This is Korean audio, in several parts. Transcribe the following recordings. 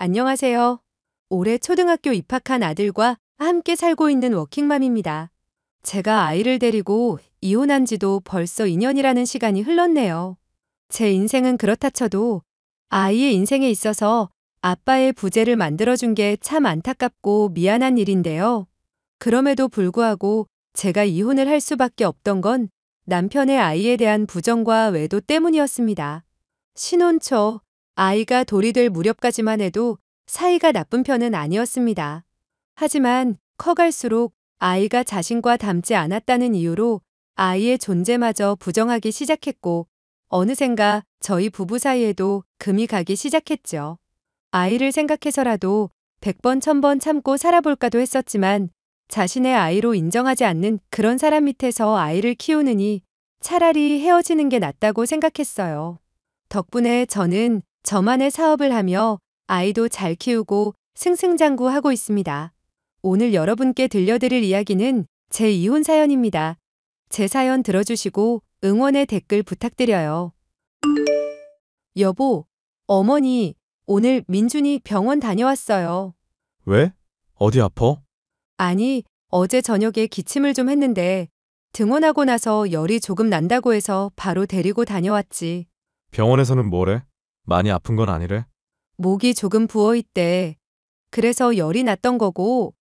안녕하세요. 올해 초등학교 입학한 아들과 함께 살고 있는 워킹맘입니다. 제가 아이를 데리고 이혼한 지도 벌써 2년이라는 시간이 흘렀네요. 제 인생은 그렇다 쳐도 아이의 인생에 있어서 아빠의 부재를 만들어준 게 참 안타깝고 미안한 일인데요. 그럼에도 불구하고 제가 이혼을 할 수밖에 없던 건 남편의 아이에 대한 부정과 외도 때문이었습니다. 신혼 초 아이가 돌이 될 무렵까지만 해도 사이가 나쁜 편은 아니었습니다. 하지만 커갈수록 아이가 자신과 닮지 않았다는 이유로 아이의 존재마저 부정하기 시작했고 어느샌가 저희 부부 사이에도 금이 가기 시작했죠. 아이를 생각해서라도 100번 1000번 참고 살아볼까도 했었지만 자신의 아이로 인정하지 않는 그런 사람 밑에서 아이를 키우느니 차라리 헤어지는 게 낫다고 생각했어요. 덕분에 저는 저만의 사업을 하며 아이도 잘 키우고 승승장구하고 있습니다. 오늘 여러분께 들려드릴 이야기는 제 이혼 사연입니다. 제 사연 들어주시고 응원의 댓글 부탁드려요. 여보, 어머니, 오늘 민준이 병원 다녀왔어요. 왜? 어디 아파? 아니, 어제 저녁에 기침을 좀 했는데 등원하고 나서 열이 조금 난다고 해서 바로 데리고 다녀왔지. 병원에서는 뭐래? 많이 아픈 건 아니래? 목이 조금 부어있대. 그래서 열이 났던 거고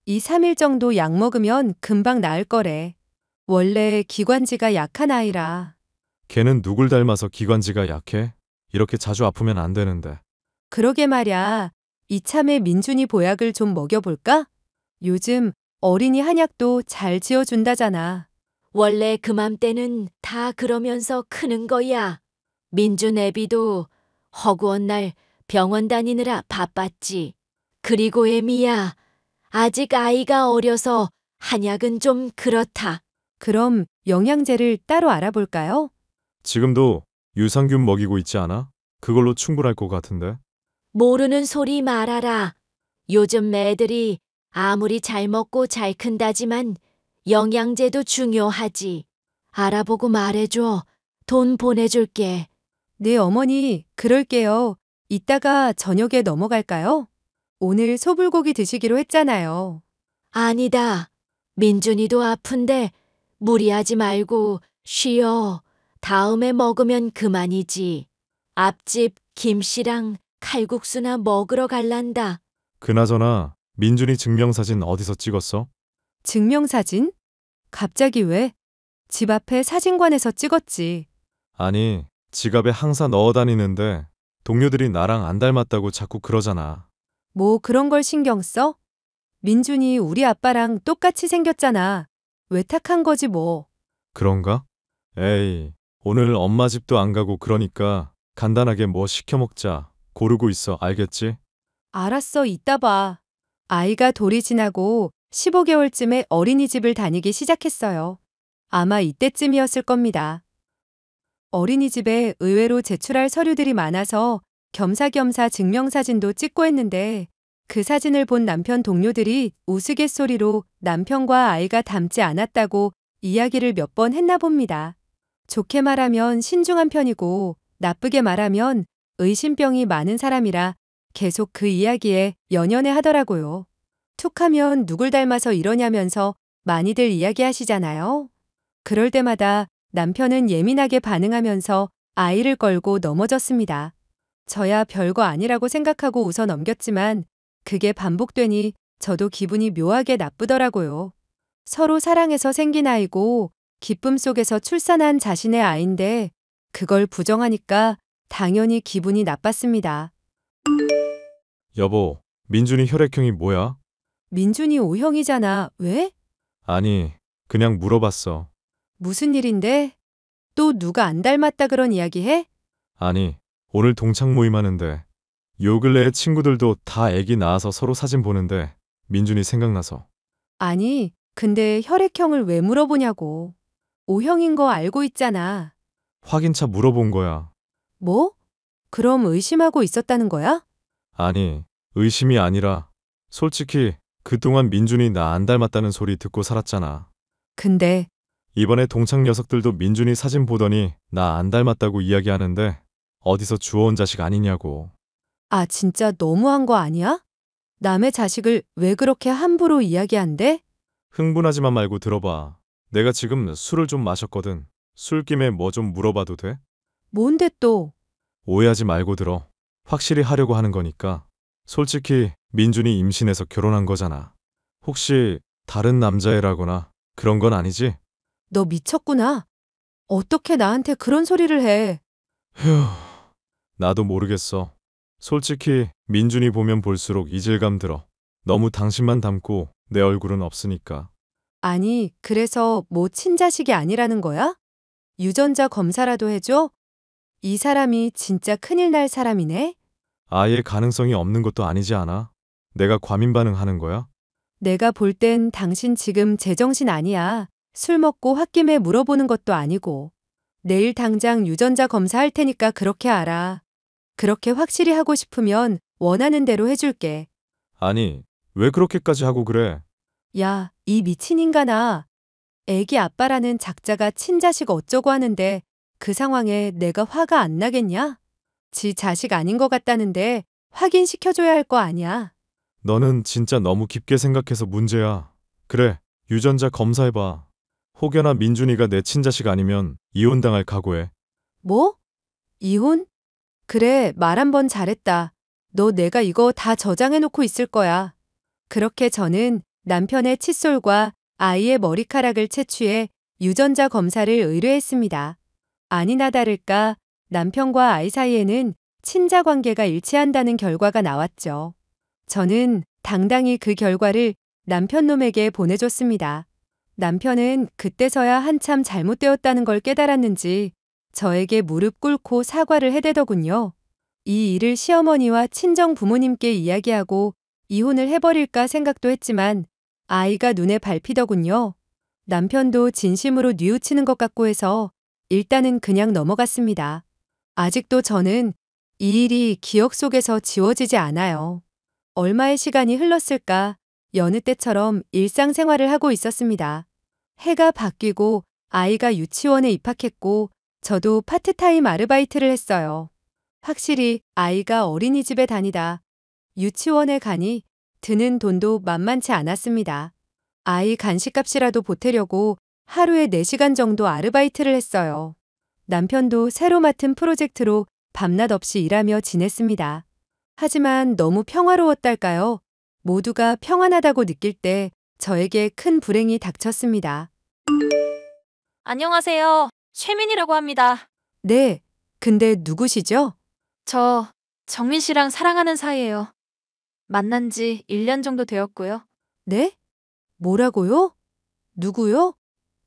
2, 3일 정도 약 먹으면 금방 나을 거래. 원래 기관지가 약한 아이라. 걔는 누굴 닮아서 기관지가 약해? 이렇게 자주 아프면 안 되는데. 그러게 말야. 이참에 민준이 보약을 좀 먹여볼까? 요즘 어린이 한약도 잘 지어준다잖아. 원래 그맘때는 다 그러면서 크는 거야. 민준 애비도 허구한 날 병원 다니느라 바빴지. 그리고 애미야, 아직 아이가 어려서 한약은 좀 그렇다. 그럼 영양제를 따로 알아볼까요? 지금도 유산균 먹이고 있지 않아? 그걸로 충분할 것 같은데. 모르는 소리 말아라. 요즘 애들이 아무리 잘 먹고 잘 큰다지만 영양제도 중요하지. 알아보고 말해줘. 돈 보내줄게. 네, 어머니, 그럴게요. 이따가 저녁에 넘어갈까요? 오늘 소불고기 드시기로 했잖아요. 아니다. 민준이도 아픈데 무리하지 말고 쉬어. 다음에 먹으면 그만이지. 앞집 김씨랑 칼국수나 먹으러 갈란다. 그나저나 민준이 증명사진 어디서 찍었어? 증명사진? 갑자기 왜? 집 앞에 사진관에서 찍었지. 아니, 지갑에 항상 넣어 다니는데 동료들이 나랑 안 닮았다고 자꾸 그러잖아. 뭐 그런 걸 신경 써? 민준이 우리 아빠랑 똑같이 생겼잖아. 외탁한 거지 뭐. 그런가? 에이, 오늘 엄마 집도 안 가고 그러니까 간단하게 뭐 시켜 먹자. 고르고 있어, 알겠지? 알았어, 이따 봐. 아이가 돌이 지나고 15개월쯤에 어린이집을 다니기 시작했어요. 아마 이때쯤이었을 겁니다. 어린이집에 의외로 제출할 서류들이 많아서 겸사겸사 증명사진도 찍고 했는데 그 사진을 본 남편 동료들이 우스갯소리로 남편과 아이가 닮지 않았다고 이야기를 몇 번 했나 봅니다. 좋게 말하면 신중한 편이고 나쁘게 말하면 의심병이 많은 사람이라 계속 그 이야기에 연연해 하더라고요. 툭하면 누굴 닮아서 이러냐면서 많이들 이야기하시잖아요. 그럴 때마다 남편은 예민하게 반응하면서 아이를 걸고 넘어졌습니다. 저야 별거 아니라고 생각하고 웃어 넘겼지만 그게 반복되니 저도 기분이 묘하게 나쁘더라고요. 서로 사랑해서 생긴 아이고 기쁨 속에서 출산한 자신의 아이인데 그걸 부정하니까 당연히 기분이 나빴습니다. 여보, 민준이 혈액형이 뭐야? 민준이 O형이잖아. 왜? 아니, 그냥 물어봤어. 무슨 일인데? 또 누가 안 닮았다 그런 이야기 해? 아니, 오늘 동창 모임 하는데 요 근래에 친구들도 다 애기 낳아서 서로 사진 보는데 민준이 생각나서. 아니, 근데 혈액형을 왜 물어보냐고. O형인 거 알고 있잖아. 확인차 물어본 거야. 뭐? 그럼 의심하고 있었다는 거야? 아니, 의심이 아니라 솔직히 그동안 민준이 나 안 닮았다는 소리 듣고 살았잖아. 근데 이번에 동창 녀석들도 민준이 사진 보더니 나 안 닮았다고 이야기하는데 어디서 주워온 자식 아니냐고. 아, 진짜 너무한 거 아니야? 남의 자식을 왜 그렇게 함부로 이야기한대? 흥분하지만 말고 들어봐. 내가 지금 술을 좀 마셨거든. 술김에 뭐 좀 물어봐도 돼? 뭔데 또? 오해하지 말고 들어. 확실히 하려고 하는 거니까. 솔직히 민준이 임신해서 결혼한 거잖아. 혹시 다른 남자애라거나 그런 건 아니지? 너 미쳤구나. 어떻게 나한테 그런 소리를 해? 휴, 나도 모르겠어. 솔직히 민준이 보면 볼수록 이질감 들어. 너무 당신만 닮고 내 얼굴은 없으니까. 아니, 그래서 뭐 친자식이 아니라는 거야? 유전자 검사라도 해줘? 이 사람이 진짜 큰일 날 사람이네? 아예 가능성이 없는 것도 아니지 않아? 내가 과민 반응하는 거야? 내가 볼 땐 당신 지금 제정신 아니야. 술 먹고 홧김에 물어보는 것도 아니고. 내일 당장 유전자 검사할 테니까 그렇게 알아. 그렇게 확실히 하고 싶으면 원하는 대로 해줄게. 아니, 왜 그렇게까지 하고 그래? 야, 이 미친 인간아. 애기 아빠라는 작자가 친자식 어쩌고 하는데 그 상황에 내가 화가 안 나겠냐? 지 자식 아닌 것 같다는데 확인시켜줘야 할 거 아니야. 너는 진짜 너무 깊게 생각해서 문제야. 그래, 유전자 검사해봐. 혹여나 민준이가 내 친자식 아니면 이혼당할 각오해. 뭐? 이혼? 그래, 말 한 번 잘했다. 너 내가 이거 다 저장해놓고 있을 거야. 그렇게 저는 남편의 칫솔과 아이의 머리카락을 채취해 유전자 검사를 의뢰했습니다. 아니나 다를까 남편과 아이 사이에는 친자 관계가 일치한다는 결과가 나왔죠. 저는 당당히 그 결과를 남편 놈에게 보내줬습니다. 남편은 그때서야 한참 잘못되었다는 걸 깨달았는지 저에게 무릎 꿇고 사과를 해대더군요. 이 일을 시어머니와 친정 부모님께 이야기하고 이혼을 해버릴까 생각도 했지만 아이가 눈에 밟히더군요. 남편도 진심으로 뉘우치는 것 같고 해서 일단은 그냥 넘어갔습니다. 아직도 저는 이 일이 기억 속에서 지워지지 않아요. 얼마의 시간이 흘렀을까 여느 때처럼 일상생활을 하고 있었습니다. 해가 바뀌고 아이가 유치원에 입학했고 저도 파트타임 아르바이트를 했어요. 확실히 아이가 어린이집에 다니다 유치원에 가니 드는 돈도 만만치 않았습니다. 아이 간식값이라도 보태려고 하루에 4시간 정도 아르바이트를 했어요. 남편도 새로 맡은 프로젝트로 밤낮 없이 일하며 지냈습니다. 하지만 너무 평화로웠달까요? 모두가 평안하다고 느낄 때 저에게 큰 불행이 닥쳤습니다. 안녕하세요. 최민이라고 합니다. 네, 근데 누구시죠? 저 정민 씨랑 사랑하는 사이예요. 만난 지 1년 정도 되었고요. 네? 뭐라고요? 누구요?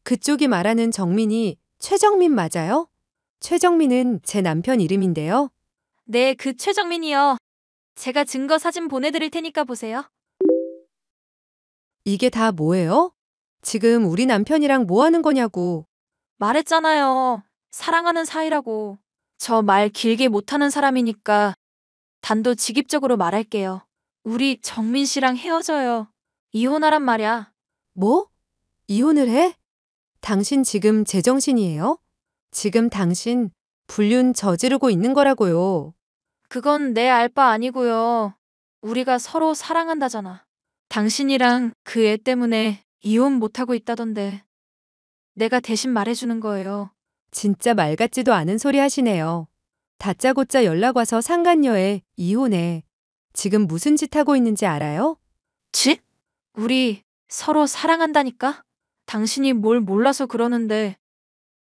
그쪽이 말하는 정민이 최정민 맞아요? 최정민은 제 남편 이름인데요. 네, 그 최정민이요. 제가 증거 사진 보내드릴 테니까 보세요. 이게 다 뭐예요? 지금 우리 남편이랑 뭐 하는 거냐고. 말했잖아요. 사랑하는 사이라고. 저 말 길게 못하는 사람이니까 단도직입적으로 말할게요. 우리 정민 씨랑 헤어져요. 이혼하란 말이야. 뭐? 이혼을 해? 당신 지금 제정신이에요? 지금 당신 불륜 저지르고 있는 거라고요. 그건 내 알 바 아니고요. 우리가 서로 사랑한다잖아. 당신이랑 그 애 때문에 이혼 못하고 있다던데. 내가 대신 말해주는 거예요. 진짜 말 같지도 않은 소리 하시네요. 다짜고짜 연락 와서 상간녀에 이혼해. 지금 무슨 짓 하고 있는지 알아요? 치? 우리 서로 사랑한다니까? 당신이 뭘 몰라서 그러는데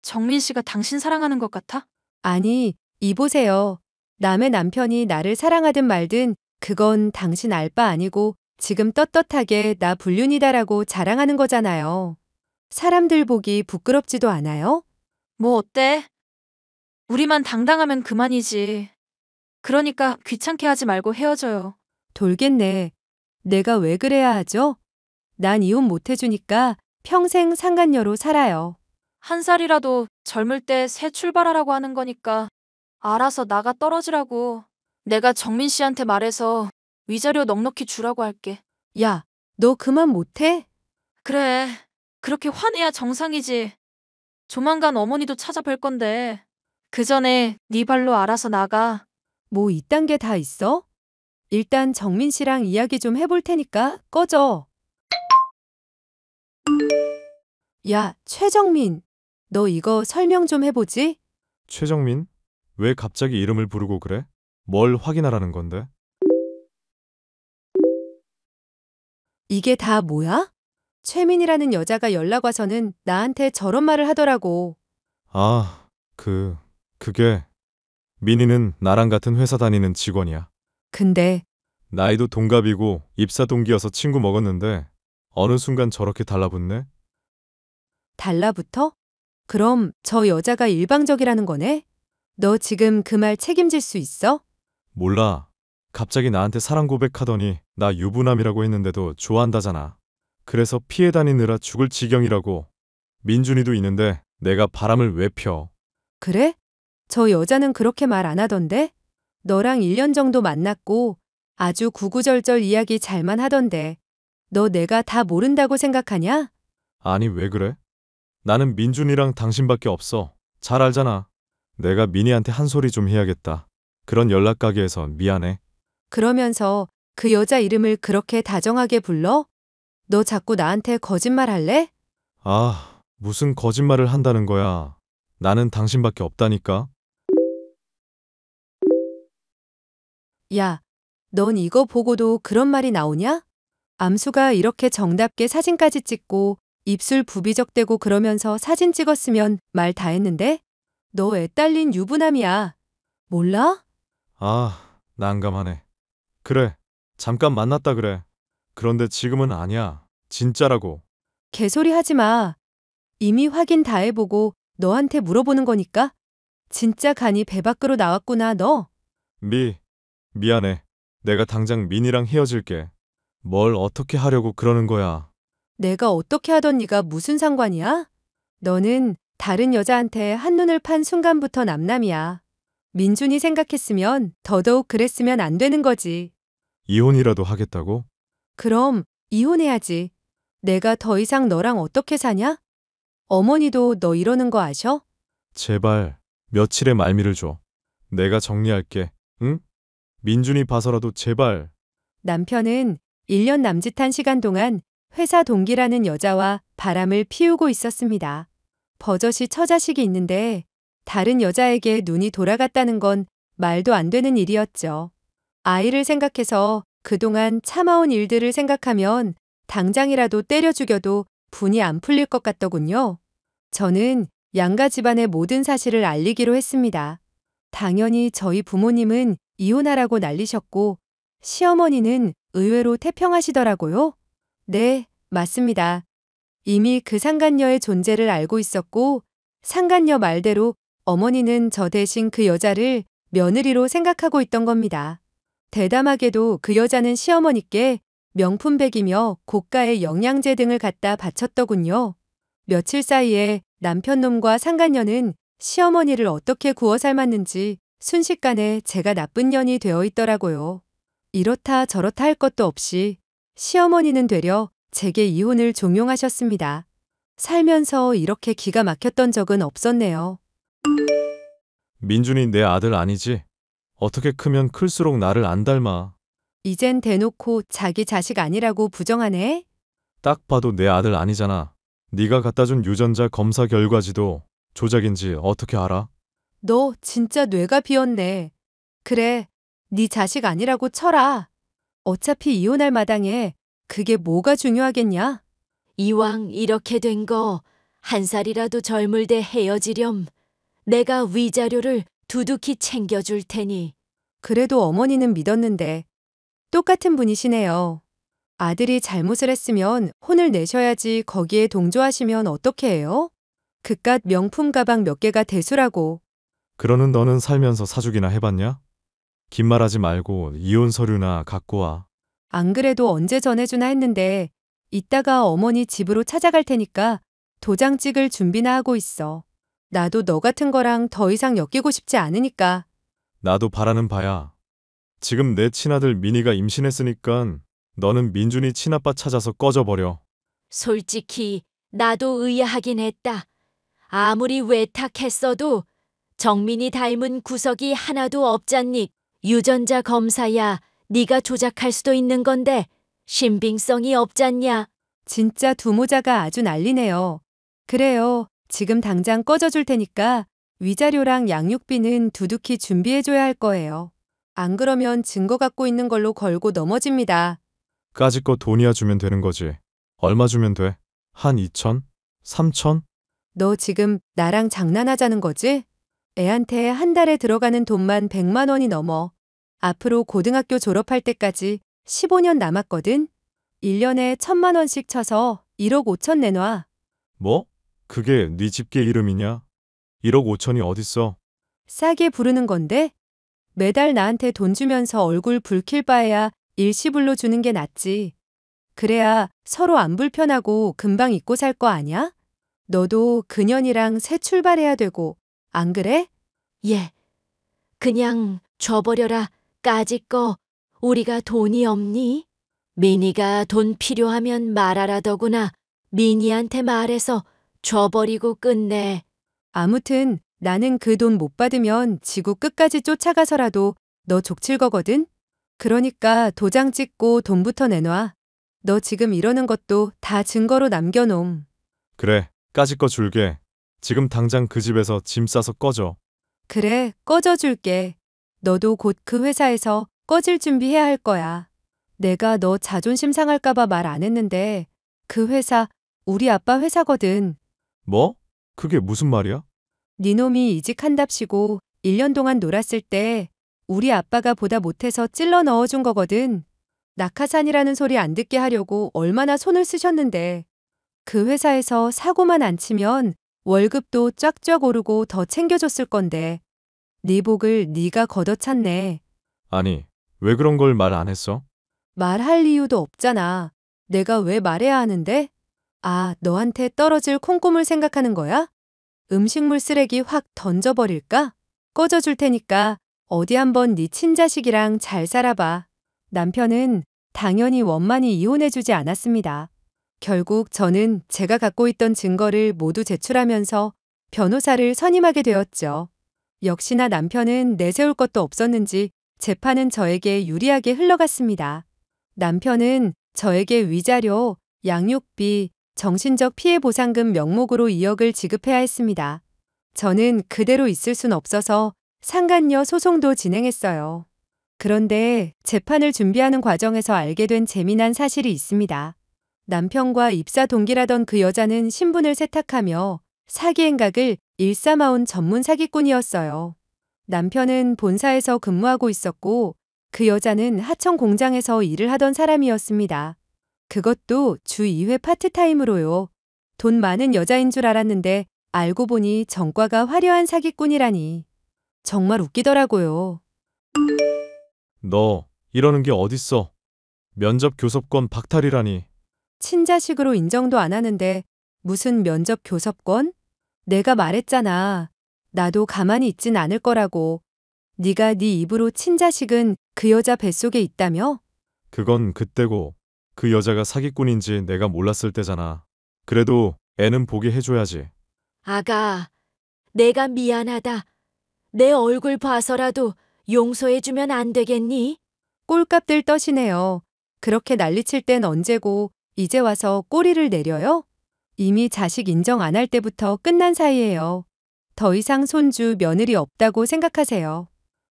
정민 씨가 당신 사랑하는 것 같아? 아니, 이보세요. 남의 남편이 나를 사랑하든 말든 그건 당신 알 바 아니고 지금 떳떳하게 나 불륜이다라고 자랑하는 거잖아요. 사람들 보기 부끄럽지도 않아요? 뭐 어때? 우리만 당당하면 그만이지. 그러니까 귀찮게 하지 말고 헤어져요. 돌겠네. 내가 왜 그래야 하죠? 난 이혼 못 해주니까 평생 상간녀로 살아요. 한 살이라도 젊을 때 새 출발하라고 하는 거니까 알아서 나가 떨어지라고. 내가 정민 씨한테 말해서 위자료 넉넉히 주라고 할게. 야, 너 그만 못해? 그래. 그렇게 화내야 정상이지. 조만간 어머니도 찾아뵐 건데. 그 전에 네 발로 알아서 나가. 뭐 이딴 게 다 있어? 일단 정민 씨랑 이야기 좀 해볼 테니까 꺼져. 야, 최정민. 너 이거 설명 좀 해보지? 최정민? 왜 갑자기 이름을 부르고 그래? 뭘 확인하라는 건데? 이게 다 뭐야? 최민이라는 여자가 연락 와서는 나한테 저런 말을 하더라고. 아, 그게 민희는 나랑 같은 회사 다니는 직원이야. 근데 나이도 동갑이고 입사 동기여서 친구 먹었는데 어느 순간 저렇게 달라붙네? 달라붙어? 그럼 저 여자가 일방적이라는 거네? 너 지금 그 말 책임질 수 있어? 몰라. 갑자기 나한테 사랑 고백하더니 나 유부남이라고 했는데도 좋아한다잖아. 그래서 피해 다니느라 죽을 지경이라고. 민준이도 있는데 내가 바람을 왜 펴? 그래? 저 여자는 그렇게 말 안 하던데? 너랑 1년 정도 만났고 아주 구구절절 이야기 잘만 하던데. 너 내가 다 모른다고 생각하냐? 아니 왜 그래? 나는 민준이랑 당신밖에 없어. 잘 알잖아. 내가 민희한테 한 소리 좀 해야겠다. 그런 연락 가게 해서 미안해. 그러면서 그 여자 이름을 그렇게 다정하게 불러? 너 자꾸 나한테 거짓말 할래? 아, 무슨 거짓말을 한다는 거야. 나는 당신밖에 없다니까. 야, 넌 이거 보고도 그런 말이 나오냐? 암수가 이렇게 정답게 사진까지 찍고 입술 부비적대고 그러면서 사진 찍었으면 말 다 했는데? 너 애 딸린 유부남이야. 몰라? 아, 난감하네. 그래, 잠깐 만났다 그래. 그런데 지금은 아니야. 진짜라고. 개소리 하지 마. 이미 확인 다 해보고 너한테 물어보는 거니까? 진짜 간이 배 밖으로 나왔구나, 너. 미안해. 내가 당장 민이랑 헤어질게. 뭘 어떻게 하려고 그러는 거야. 내가 어떻게 하던 네가 무슨 상관이야? 너는 다른 여자한테 한눈을 판 순간부터 남남이야. 민준이 생각했으면 더더욱 그랬으면 안 되는 거지. 이혼이라도 하겠다고? 그럼 이혼해야지. 내가 더 이상 너랑 어떻게 사냐? 어머니도 너 이러는 거 아셔? 제발, 며칠의 말미를 줘. 내가 정리할게. 응? 민준이 봐서라도 제발. 남편은 1년 남짓한 시간 동안 회사 동기라는 여자와 바람을 피우고 있었습니다. 버젓이 처자식이 있는데 다른 여자에게 눈이 돌아갔다는 건 말도 안 되는 일이었죠. 아이를 생각해서 그동안 참아온 일들을 생각하면 당장이라도 때려 죽여도 분이 안 풀릴 것 같더군요. 저는 양가 집안의 모든 사실을 알리기로 했습니다. 당연히 저희 부모님은 이혼하라고 난리셨고 시어머니는 의외로 태평하시더라고요. 네, 맞습니다. 이미 그 상간녀의 존재를 알고 있었고 상간녀 말대로 어머니는 저 대신 그 여자를 며느리로 생각하고 있던 겁니다. 대담하게도 그 여자는 시어머니께 명품백이며 고가의 영양제 등을 갖다 바쳤더군요. 며칠 사이에 남편놈과 상간녀는 시어머니를 어떻게 구워 삶았는지 순식간에 제가 나쁜 년이 되어 있더라고요. 이렇다 저렇다 할 것도 없이 시어머니는 되려 제게 이혼을 종용하셨습니다. 살면서 이렇게 기가 막혔던 적은 없었네요. 민준이 내 아들 아니지? 어떻게 크면 클수록 나를 안 닮아. 이젠 대놓고 자기 자식 아니라고 부정하네? 딱 봐도 내 아들 아니잖아. 네가 갖다 준 유전자 검사 결과지도 조작인지 어떻게 알아? 너 진짜 뇌가 비었네. 그래, 네 자식 아니라고 쳐라. 어차피 이혼할 마당에 그게 뭐가 중요하겠냐? 이왕 이렇게 된 거 한 살이라도 젊을 때 헤어지렴. 내가 위자료를 두둑히 챙겨줄 테니. 그래도 어머니는 믿었는데 똑같은 분이시네요. 아들이 잘못을 했으면 혼을 내셔야지 거기에 동조하시면 어떻게 해요? 그깟 명품 가방 몇 개가 대수라고. 그러는 너는 살면서 사주기나 해봤냐? 긴 말하지 말고 이혼 서류나 갖고 와. 안 그래도 언제 전해주나 했는데 이따가 어머니 집으로 찾아갈 테니까 도장 찍을 준비나 하고 있어. 나도 너 같은 거랑 더 이상 엮이고 싶지 않으니까. 나도 바라는 바야. 지금 내 친아들 민희가 임신했으니까 너는 민준이 친아빠 찾아서 꺼져버려. 솔직히 나도 의아하긴 했다. 아무리 외탁했어도 정민이 닮은 구석이 하나도 없잖니. 유전자 검사야 네가 조작할 수도 있는 건데 신빙성이 없잖냐. 진짜 두 모자가 아주 난리네요. 그래요. 지금 당장 꺼져줄 테니까 위자료랑 양육비는 두둑히 준비해줘야 할 거예요. 안 그러면 증거 갖고 있는 걸로 걸고 넘어집니다. 까짓 거 돈이야 주면 되는 거지. 얼마 주면 돼? 한 2천? 3천? 너 지금 나랑 장난하자는 거지? 애한테 한 달에 들어가는 돈만 100만 원이 넘어. 앞으로 고등학교 졸업할 때까지 15년 남았거든? 1년에 1,000만 원씩 쳐서 1억 5천 내놔. 뭐? 그게 네 집게 이름이냐? 1억 5천이 어딨어? 싸게 부르는 건데? 매달 나한테 돈 주면서 얼굴 붉힐 바에야 일시불로 주는 게 낫지. 그래야 서로 안 불편하고 금방 잊고 살 거 아냐? 너도 그년이랑 새 출발해야 되고, 안 그래? 예, 그냥 줘버려라. 까짓 거 우리가 돈이 없니? 미니가 돈 필요하면 말하라더구나. 미니한테 말해서 줘버리고 끝내. 아무튼 나는 그 돈 못 받으면 지구 끝까지 쫓아가서라도 너 족칠 거거든? 그러니까 도장 찍고 돈부터 내놔. 너 지금 이러는 것도 다 증거로 남겨놓음. 그래, 까짓 거 줄게. 지금 당장 그 집에서 짐 싸서 꺼져. 그래, 꺼져줄게. 너도 곧 그 회사에서 꺼질 준비해야 할 거야. 내가 너 자존심 상할까봐 말 안 했는데 그 회사 우리 아빠 회사거든. 뭐? 그게 무슨 말이야? 네 놈이 이직한답시고 1년 동안 놀았을 때 우리 아빠가 보다 못해서 찔러 넣어준 거거든. 낙하산이라는 소리 안 듣게 하려고 얼마나 손을 쓰셨는데 그 회사에서 사고만 안 치면 월급도 쫙쫙 오르고 더 챙겨줬을 건데 네 복을 네가 걷어찼네. 아니, 왜 그런 걸 말 안 했어? 말할 이유도 없잖아. 내가 왜 말해야 하는데? 아, 너한테 떨어질 콩고물 생각하는 거야? 음식물 쓰레기 확 던져버릴까? 꺼져줄 테니까 어디 한번 네 친자식이랑 잘 살아봐. 남편은 당연히 원만히 이혼해주지 않았습니다. 결국 저는 제가 갖고 있던 증거를 모두 제출하면서 변호사를 선임하게 되었죠. 역시나 남편은 내세울 것도 없었는지 재판은 저에게 유리하게 흘러갔습니다. 남편은 저에게 위자료, 양육비, 정신적 피해 보상금 명목으로 2억을 지급해야 했습니다. 저는 그대로 있을 순 없어서 상간녀 소송도 진행했어요. 그런데 재판을 준비하는 과정에서 알게 된 재미난 사실이 있습니다. 남편과 입사 동기라던 그 여자는 신분을 세탁하며 사기 행각을 일삼아온 전문 사기꾼이었어요. 남편은 본사에서 근무하고 있었고 그 여자는 하청 공장에서 일을 하던 사람이었습니다. 그것도 주 2회 파트타임으로요. 돈 많은 여자인 줄 알았는데 알고 보니 전과가 화려한 사기꾼이라니. 정말 웃기더라고요. 너 이러는 게 어딨어? 면접 교섭권 박탈이라니. 친자식으로 인정도 안 하는데 무슨 면접 교섭권? 내가 말했잖아. 나도 가만히 있진 않을 거라고. 네가 네 입으로 친자식은 그 여자 뱃속에 있다며? 그건 그때고 그 여자가 사기꾼인지 내가 몰랐을 때잖아. 그래도 애는 보게 해줘야지. 아가, 내가 미안하다. 내 얼굴 봐서라도 용서해주면 안 되겠니? 꼴값들 떠시네요. 그렇게 난리칠 땐 언제고 이제 와서 꼬리를 내려요? 이미 자식 인정 안 할 때부터 끝난 사이예요. 더 이상 손주, 며느리 없다고 생각하세요.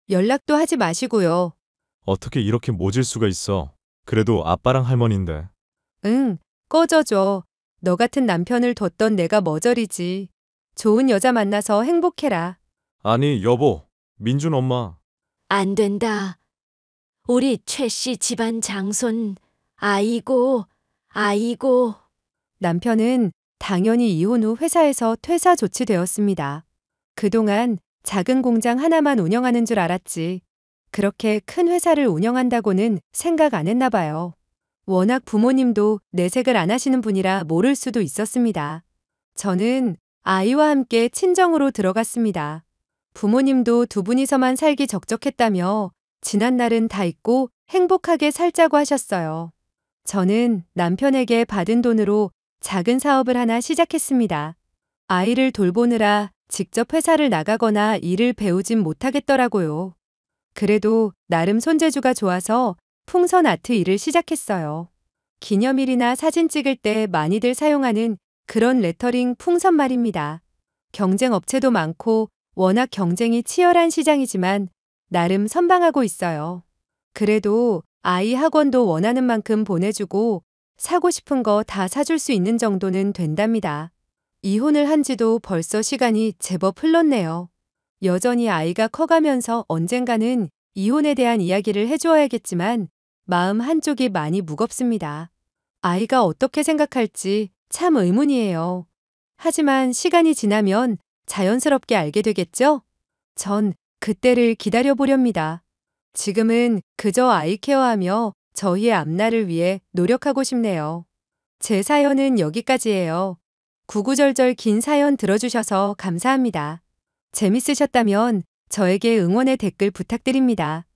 연락도 하지 마시고요. 어떻게 이렇게 모질 수가 있어. 그래도 아빠랑 할머니인데. 응, 꺼져줘. 너 같은 남편을 뒀던 내가 머저리지. 좋은 여자 만나서 행복해라. 아니 여보, 민준 엄마. 안 된다. 우리 최 씨 집안 장손. 아이고, 아이고. 남편은 당연히 이혼 후 회사에서 퇴사 조치되었습니다. 그동안 작은 공장 하나만 운영하는 줄 알았지. 그렇게 큰 회사를 운영한다고는 생각 안 했나 봐요. 워낙 부모님도 내색을 안 하시는 분이라 모를 수도 있었습니다. 저는 아이와 함께 친정으로 들어갔습니다. 부모님도 두 분이서만 살기 적적했다며 지난 날은 다 잊고 행복하게 살자고 하셨어요. 저는 남편에게 받은 돈으로 작은 사업을 하나 시작했습니다. 아이를 돌보느라 직접 회사를 나가거나 일을 배우진 못하겠더라고요. 그래도 나름 손재주가 좋아서 풍선 아트 일을 시작했어요. 기념일이나 사진 찍을 때 많이들 사용하는 그런 레터링 풍선 말입니다. 경쟁 업체도 많고 워낙 경쟁이 치열한 시장이지만 나름 선방하고 있어요. 그래도 아이 학원도 원하는 만큼 보내주고 사고 싶은 거 다 사줄 수 있는 정도는 된답니다. 이혼을 한 지도 벌써 시간이 제법 흘렀네요. 여전히 아이가 커가면서 언젠가는 이혼에 대한 이야기를 해주어야겠지만 마음 한쪽이 많이 무겁습니다. 아이가 어떻게 생각할지 참 의문이에요. 하지만 시간이 지나면 자연스럽게 알게 되겠죠? 전 그때를 기다려보렵니다. 지금은 그저 아이 케어하며 저희의 앞날을 위해 노력하고 싶네요. 제 사연은 여기까지예요. 구구절절 긴 사연 들어주셔서 감사합니다. 재밌으셨다면 저에게 응원의 댓글 부탁드립니다.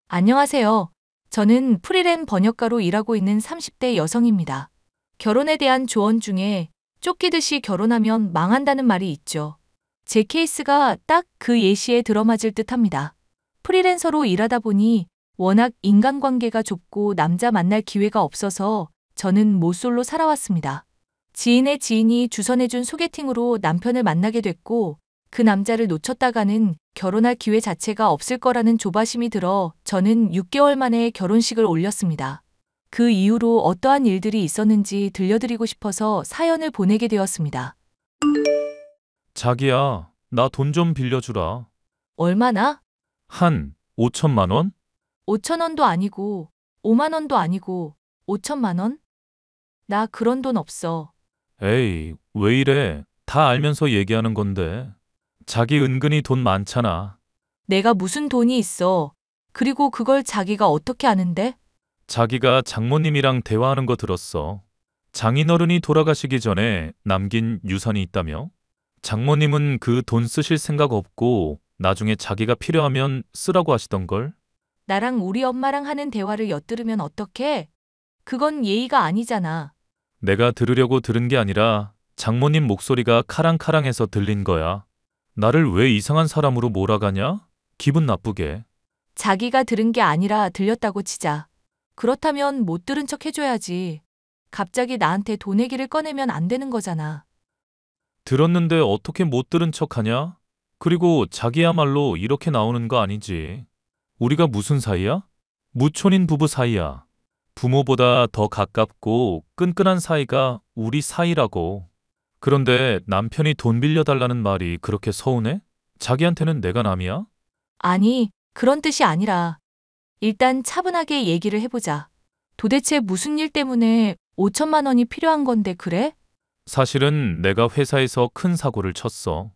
안녕하세요. 저는 프리랜 번역가로 일하고 있는 30대 여성입니다. 결혼에 대한 조언 중에 쫓기듯이 결혼하면 망한다는 말이 있죠. 제 케이스가 딱 그 예시에 들어맞을 듯합니다. 프리랜서로 일하다 보니 워낙 인간관계가 좁고 남자 만날 기회가 없어서 저는 모솔로 살아왔습니다. 지인의 지인이 주선해준 소개팅으로 남편을 만나게 됐고 그 남자를 놓쳤다가는 결혼할 기회 자체가 없을 거라는 조바심이 들어 저는 6개월 만에 결혼식을 올렸습니다. 그 이후로 어떠한 일들이 있었는지 들려드리고 싶어서 사연을 보내게 되었습니다. 자기야, 나 돈 좀 빌려주라. 얼마나? 한 5천만 원? 5천 원도 아니고 5만 원도 아니고 5천만 원? 나 그런 돈 없어. 에이, 왜 이래? 다 알면서 얘기하는 건데. 자기 은근히 돈 많잖아. 내가 무슨 돈이 있어. 그리고 그걸 자기가 어떻게 아는데? 자기가 장모님이랑 대화하는 거 들었어. 장인어른이 돌아가시기 전에 남긴 유산이 있다며? 장모님은 그 돈 쓰실 생각 없고 나중에 자기가 필요하면 쓰라고 하시던걸? 나랑 우리 엄마랑 하는 대화를 엿들으면 어떡해? 그건 예의가 아니잖아. 내가 들으려고 들은 게 아니라 장모님 목소리가 카랑카랑해서 들린 거야. 나를 왜 이상한 사람으로 몰아가냐? 기분 나쁘게. 자기가 들은 게 아니라 들렸다고 치자. 그렇다면 못 들은 척 해줘야지. 갑자기 나한테 돈 얘기를 꺼내면 안 되는 거잖아. 들었는데 어떻게 못 들은 척하냐? 그리고 자기야말로 이렇게 나오는 거 아니지. 우리가 무슨 사이야? 무촌인 부부 사이야. 부모보다 더 가깝고 끈끈한 사이가 우리 사이라고. 그런데 남편이 돈 빌려달라는 말이 그렇게 서운해? 자기한테는 내가 남이야? 아니, 그런 뜻이 아니라 일단 차분하게 얘기를 해보자. 도대체 무슨 일 때문에 5천만 원이 필요한 건데 그래? 사실은 내가 회사에서 큰 사고를 쳤어.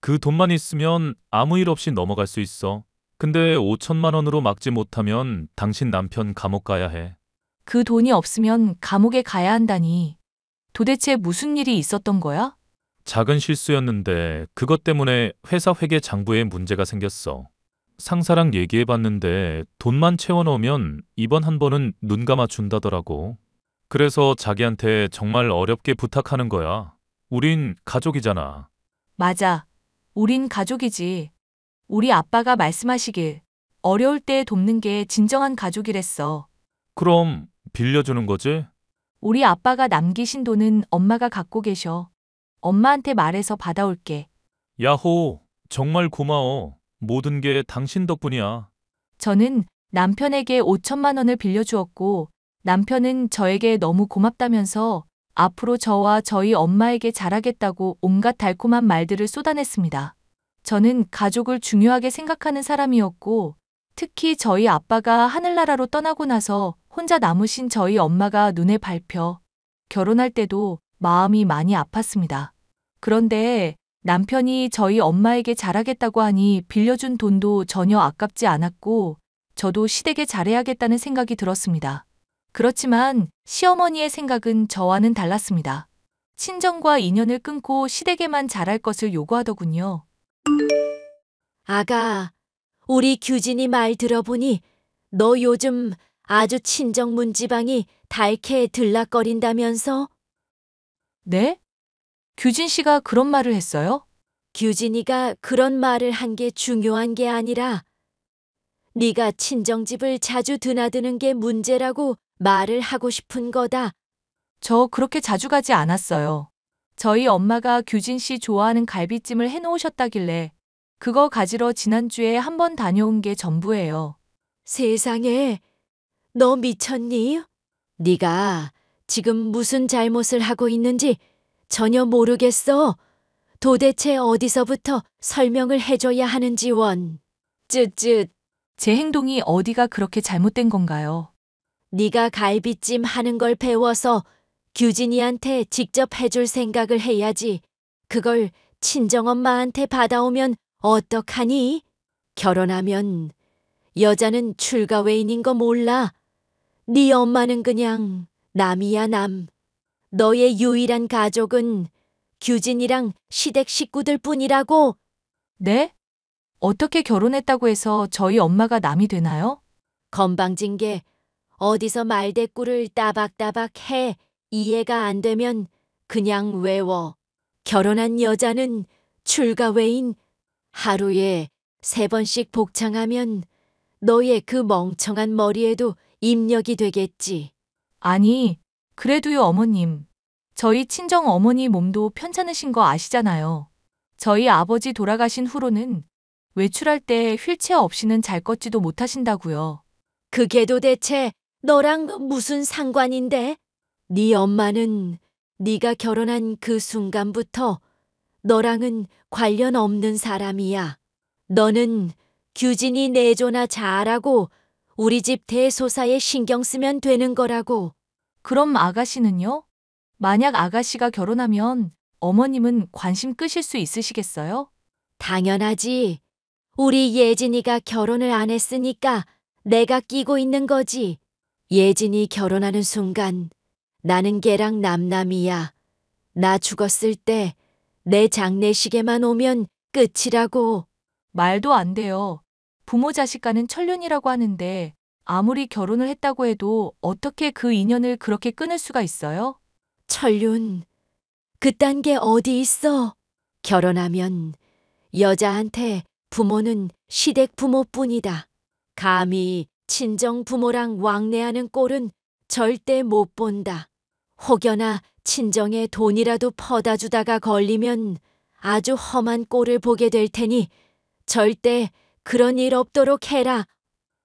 그 돈만 있으면 아무 일 없이 넘어갈 수 있어. 근데 5천만 원으로 막지 못하면 당신 남편 감옥 가야 해. 그 돈이 없으면 감옥에 가야 한다니. 도대체 무슨 일이 있었던 거야? 작은 실수였는데 그것 때문에 회사 회계 장부에 문제가 생겼어. 상사랑 얘기해봤는데 돈만 채워넣으면 이번 한 번은 눈 감아준다더라고. 그래서 자기한테 정말 어렵게 부탁하는 거야. 우린 가족이잖아. 맞아. 우린 가족이지. 우리 아빠가 말씀하시길 어려울 때 돕는 게 진정한 가족이랬어. 그럼 빌려주는 거지? 우리 아빠가 남기신 돈은 엄마가 갖고 계셔. 엄마한테 말해서 받아올게. 야호, 정말 고마워. 모든 게 당신 덕분이야. 저는 남편에게 5천만 원을 빌려주었고 남편은 저에게 너무 고맙다면서 앞으로 저와 저희 엄마에게 잘하겠다고 온갖 달콤한 말들을 쏟아냈습니다. 저는 가족을 중요하게 생각하는 사람이었고 특히 저희 아빠가 하늘나라로 떠나고 나서 혼자 남으신 저희 엄마가 눈에 밟혀 결혼할 때도 마음이 많이 아팠습니다. 그런데 남편이 저희 엄마에게 잘하겠다고 하니 빌려준 돈도 전혀 아깝지 않았고 저도 시댁에 잘해야겠다는 생각이 들었습니다. 그렇지만 시어머니의 생각은 저와는 달랐습니다. 친정과 인연을 끊고 시댁에만 잘할 것을 요구하더군요. 아가, 우리 규진이 말 들어보니 너 요즘 아주 친정 문지방이 닳게 들락거린다면서? 네? 규진 씨가 그런 말을 했어요? 규진이가 그런 말을 한 게 중요한 게 아니라 네가 친정집을 자주 드나드는 게 문제라고 말을 하고 싶은 거다. 저 그렇게 자주 가지 않았어요. 저희 엄마가 규진 씨 좋아하는 갈비찜을 해놓으셨다길래 그거 가지러 지난주에 한 번 다녀온 게 전부예요. 세상에, 너 미쳤니? 네가 지금 무슨 잘못을 하고 있는지 전혀 모르겠어. 도대체 어디서부터 설명을 해줘야 하는지 원. 쯧쯧. 제 행동이 어디가 그렇게 잘못된 건가요? 네가 갈비찜 하는 걸 배워서 규진이한테 직접 해줄 생각을 해야지. 그걸 친정엄마한테 받아오면 어떡하니? 결혼하면 여자는 출가 외인인 거 몰라. 네 엄마는 그냥 남이야 남. 너의 유일한 가족은 규진이랑 시댁 식구들 뿐이라고. 네? 어떻게 결혼했다고 해서 저희 엄마가 남이 되나요? 건방진 게 어디서 말대꾸를 따박따박 해. 이해가 안 되면 그냥 외워. 결혼한 여자는 출가 외인. 하루에 3번씩 복창하면 너의 그 멍청한 머리에도 입력이 되겠지. 아니, 그래도요, 어머님. 저희 친정 어머니 몸도 편찮으신 거 아시잖아요. 저희 아버지 돌아가신 후로는 외출할 때 휠체어 없이는 잘 걷지도 못하신다고요. 그게 도대체 너랑 무슨 상관인데? 네 엄마는 네가 결혼한 그 순간부터 너랑은 관련 없는 사람이야. 너는 규진이 내조나 잘하고 우리 집 대소사에 신경 쓰면 되는 거라고. 그럼 아가씨는요? 만약 아가씨가 결혼하면 어머님은 관심 끄실 수 있으시겠어요? 당연하지. 우리 예진이가 결혼을 안 했으니까 내가 끼고 있는 거지. 예진이 결혼하는 순간 나는 걔랑 남남이야. 나 죽었을 때 내 장례식에만 오면 끝이라고. 말도 안 돼요. 부모 자식 간은 천륜이라고 하는데 아무리 결혼을 했다고 해도 어떻게 그 인연을 그렇게 끊을 수가 있어요? 천륜, 그딴 게 어디 있어? 결혼하면 여자한테 부모는 시댁 부모뿐이다. 감히 친정 부모랑 왕래하는 꼴은 절대 못 본다. 혹여나 친정에 돈이라도 퍼다 주다가 걸리면 아주 험한 꼴을 보게 될 테니 절대 그런 일 없도록 해라.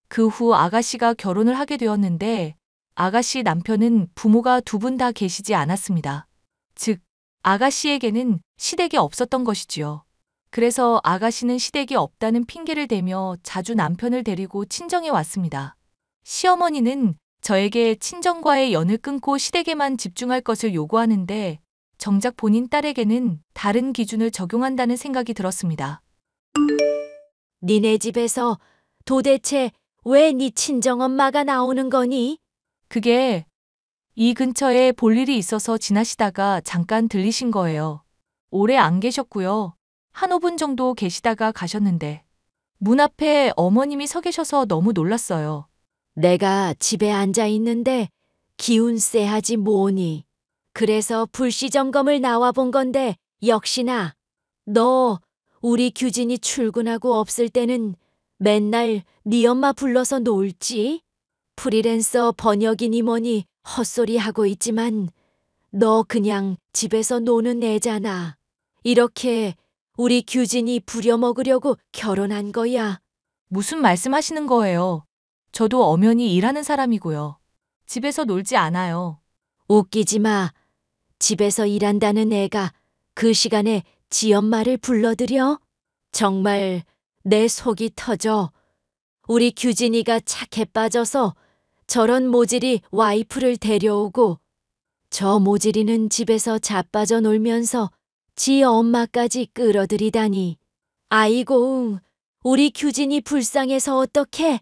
그 후 아가씨가 결혼을 하게 되었는데 아가씨 남편은 부모가 2분 다 계시지 않았습니다. 즉, 아가씨에게는 시댁이 없었던 것이지요. 그래서 아가씨는 시댁이 없다는 핑계를 대며 자주 남편을 데리고 친정에 왔습니다. 시어머니는 저에게 친정과의 연을 끊고 시댁에만 집중할 것을 요구하는데 정작 본인 딸에게는 다른 기준을 적용한다는 생각이 들었습니다. 니네 집에서 도대체 왜 네 친정엄마가 나오는 거니? 그게 이 근처에 볼 일이 있어서 지나시다가 잠깐 들리신 거예요. 오래 안 계셨고요. 한 5분 정도 계시다가 가셨는데 문 앞에 어머님이 서 계셔서 너무 놀랐어요. 내가 집에 앉아 있는데 기운 쎄하지 뭐니. 그래서 불시 점검을 나와 본 건데 역시나 너 우리 규진이 출근하고 없을 때는 맨날 네 엄마 불러서 놀지? 프리랜서 번역이니 뭐니 헛소리 하고 있지만 너 그냥 집에서 노는 애잖아. 이렇게 우리 규진이 부려먹으려고 결혼한 거야. 무슨 말씀하시는 거예요? 저도 엄연히 일하는 사람이고요. 집에서 놀지 않아요. 웃기지 마. 집에서 일한다는 애가 그 시간에 지 엄마를 불러들여? 정말 내 속이 터져. 우리 규진이가 착해 빠져서 저런 모질이 와이프를 데려오고 저 모질이는 집에서 자빠져 놀면서 지 엄마까지 끌어들이다니. 아이고, 우리 규진이 불쌍해서 어떡해.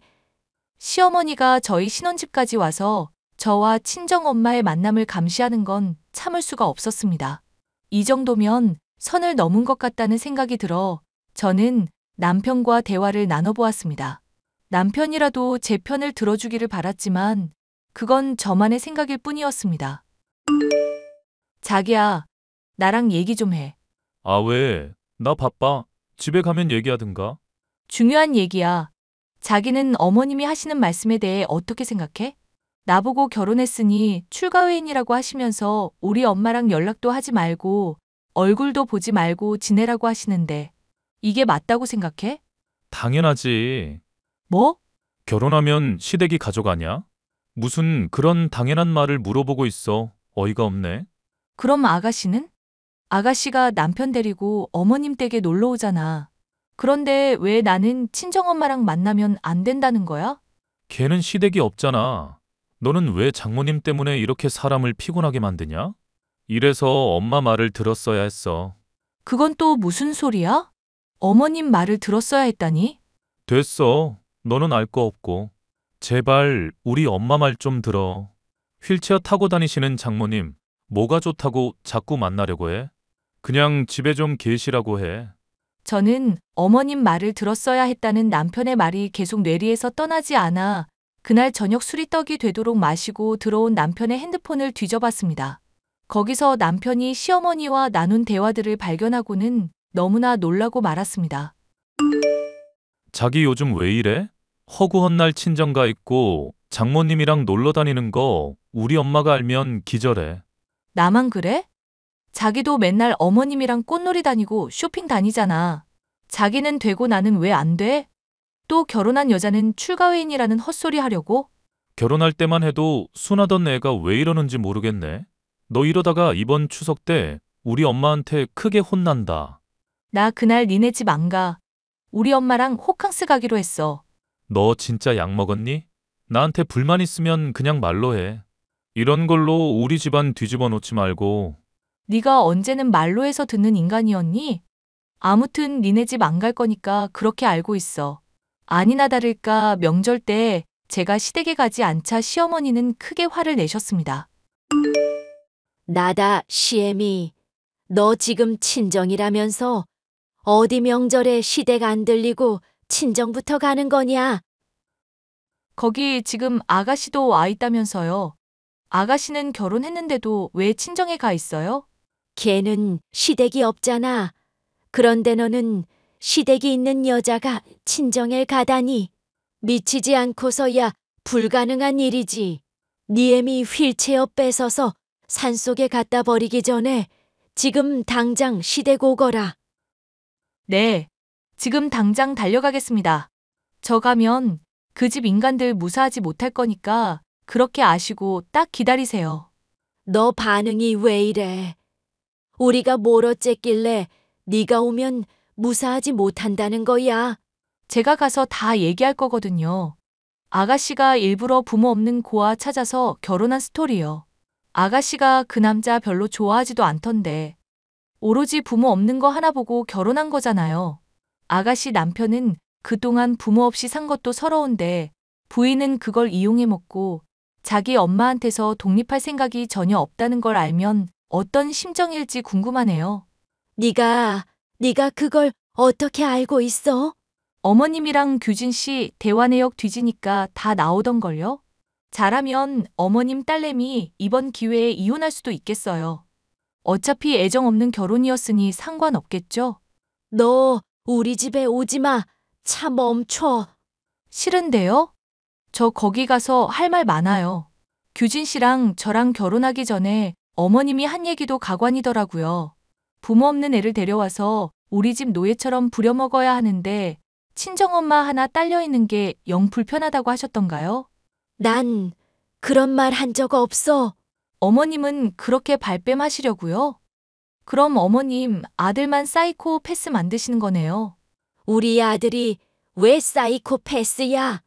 시어머니가 저희 신혼집까지 와서 저와 친정엄마의 만남을 감시하는 건 참을 수가 없었습니다. 이 정도면 선을 넘은 것 같다는 생각이 들어 저는 남편과 대화를 나눠보았습니다. 남편이라도 제 편을 들어주기를 바랐지만 그건 저만의 생각일 뿐이었습니다. 자기야, 나랑 얘기 좀 해. 아, 왜? 나 바빠. 집에 가면 얘기하든가. 중요한 얘기야. 자기는 어머님이 하시는 말씀에 대해 어떻게 생각해? 나보고 결혼했으니 출가회인이라고 하시면서 우리 엄마랑 연락도 하지 말고 얼굴도 보지 말고 지내라고 하시는데 이게 맞다고 생각해? 당연하지. 뭐? 결혼하면 시댁이 가족 아냐? 무슨 그런 당연한 말을 물어보고 있어. 어이가 없네. 그럼 아가씨는? 아가씨가 남편 데리고 어머님 댁에 놀러 오잖아. 그런데 왜 나는 친정엄마랑 만나면 안 된다는 거야? 걔는 시댁이 없잖아. 너는 왜 장모님 때문에 이렇게 사람을 피곤하게 만드냐? 이래서 엄마 말을 들었어야 했어. 그건 또 무슨 소리야? 어머님 말을 들었어야 했다니? 됐어. 너는 알 거 없고. 제발 우리 엄마 말 좀 들어. 휠체어 타고 다니시는 장모님, 뭐가 좋다고 자꾸 만나려고 해? 그냥 집에 좀 계시라고 해. 저는 어머님 말을 들었어야 했다는 남편의 말이 계속 뇌리에서 떠나지 않아 그날 저녁 술이 떡이 되도록 마시고 들어온 남편의 핸드폰을 뒤져봤습니다. 거기서 남편이 시어머니와 나눈 대화들을 발견하고는 너무나 놀라고 말았습니다. 자기 요즘 왜 이래? 허구한 날 친정가 있고 장모님이랑 놀러 다니는 거 우리 엄마가 알면 기절해. 나만 그래? 자기도 맨날 어머님이랑 꽃놀이 다니고 쇼핑 다니잖아. 자기는 되고 나는 왜 안 돼? 또 결혼한 여자는 출가회인이라는 헛소리 하려고? 결혼할 때만 해도 순하던 애가 왜 이러는지 모르겠네. 너 이러다가 이번 추석 때 우리 엄마한테 크게 혼난다. 나 그날 니네 집 안 가. 우리 엄마랑 호캉스 가기로 했어. 너 진짜 약 먹었니? 나한테 불만 있으면 그냥 말로 해. 이런 걸로 우리 집안 뒤집어 놓지 말고. 네가 언제는 말로 해서 듣는 인간이었니? 아무튼 니네 집 안 갈 거니까 그렇게 알고 있어. 아니나 다를까 명절 때 제가 시댁에 가지 않자 시어머니는 크게 화를 내셨습니다. 나다, 시애미. 너 지금 친정이라면서 어디 명절에 시댁 안 들리고 친정부터 가는 거냐? 거기 지금 아가씨도 와 있다면서요. 아가씨는 결혼했는데도 왜 친정에 가 있어요? 걔는 시댁이 없잖아. 그런데 너는 시댁이 있는 여자가 친정에 가다니. 미치지 않고서야 불가능한 일이지. 네 애미 휠체어 뺏어서 산속에 갖다 버리기 전에 지금 당장 시댁 오거라. 네, 지금 당장 달려가겠습니다. 저 가면 그 집 인간들 무사하지 못할 거니까 그렇게 아시고 딱 기다리세요. 너 반응이 왜 이래? 우리가 뭘 어쨌길래 네가 오면 무사하지 못한다는 거야? 제가 가서 다 얘기할 거거든요. 아가씨가 일부러 부모 없는 고아 찾아서 결혼한 스토리요. 아가씨가 그 남자 별로 좋아하지도 않던데. 오로지 부모 없는 거 하나 보고 결혼한 거잖아요. 아가씨 남편은 그동안 부모 없이 산 것도 서러운데 부인은 그걸 이용해 먹고 자기 엄마한테서 독립할 생각이 전혀 없다는 걸 알면 어떤 심정일지 궁금하네요. 네가 그걸 어떻게 알고 있어? 어머님이랑 규진 씨 대화 내역 뒤지니까 다 나오던걸요? 잘하면 어머님 딸내미 이번 기회에 이혼할 수도 있겠어요. 어차피 애정 없는 결혼이었으니 상관없겠죠? 너 우리 집에 오지 마. 차 멈춰. 싫은데요? 저 거기 가서 할 말 많아요. 규진 씨랑 저랑 결혼하기 전에 어머님이 한 얘기도 가관이더라고요. 부모 없는 애를 데려와서 우리 집 노예처럼 부려먹어야 하는데 친정엄마 하나 딸려 있는 게 영 불편하다고 하셨던가요? 난 그런 말 한 적 없어. 어머님은 그렇게 발뺌하시려고요? 그럼 어머님 아들만 사이코 패스 만드시는 거네요. 우리 아들이 왜 사이코패스야?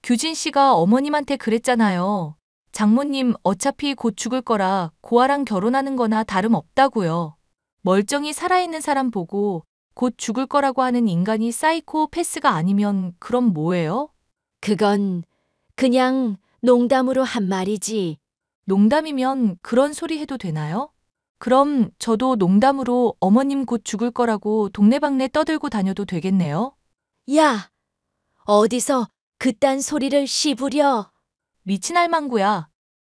규진 씨가 어머님한테 그랬잖아요. 장모님 어차피 곧 죽을 거라 고아랑 결혼하는 거나 다름없다고요. 멀쩡히 살아있는 사람 보고 곧 죽을 거라고 하는 인간이 사이코 패스가 아니면 그럼 뭐예요? 그건 그냥 농담으로 한 말이지. 농담이면 그런 소리 해도 되나요? 그럼 저도 농담으로 어머님 곧 죽을 거라고 동네방네 떠들고 다녀도 되겠네요? 야, 어디서 그딴 소리를 씹으려? 미친 할망구야.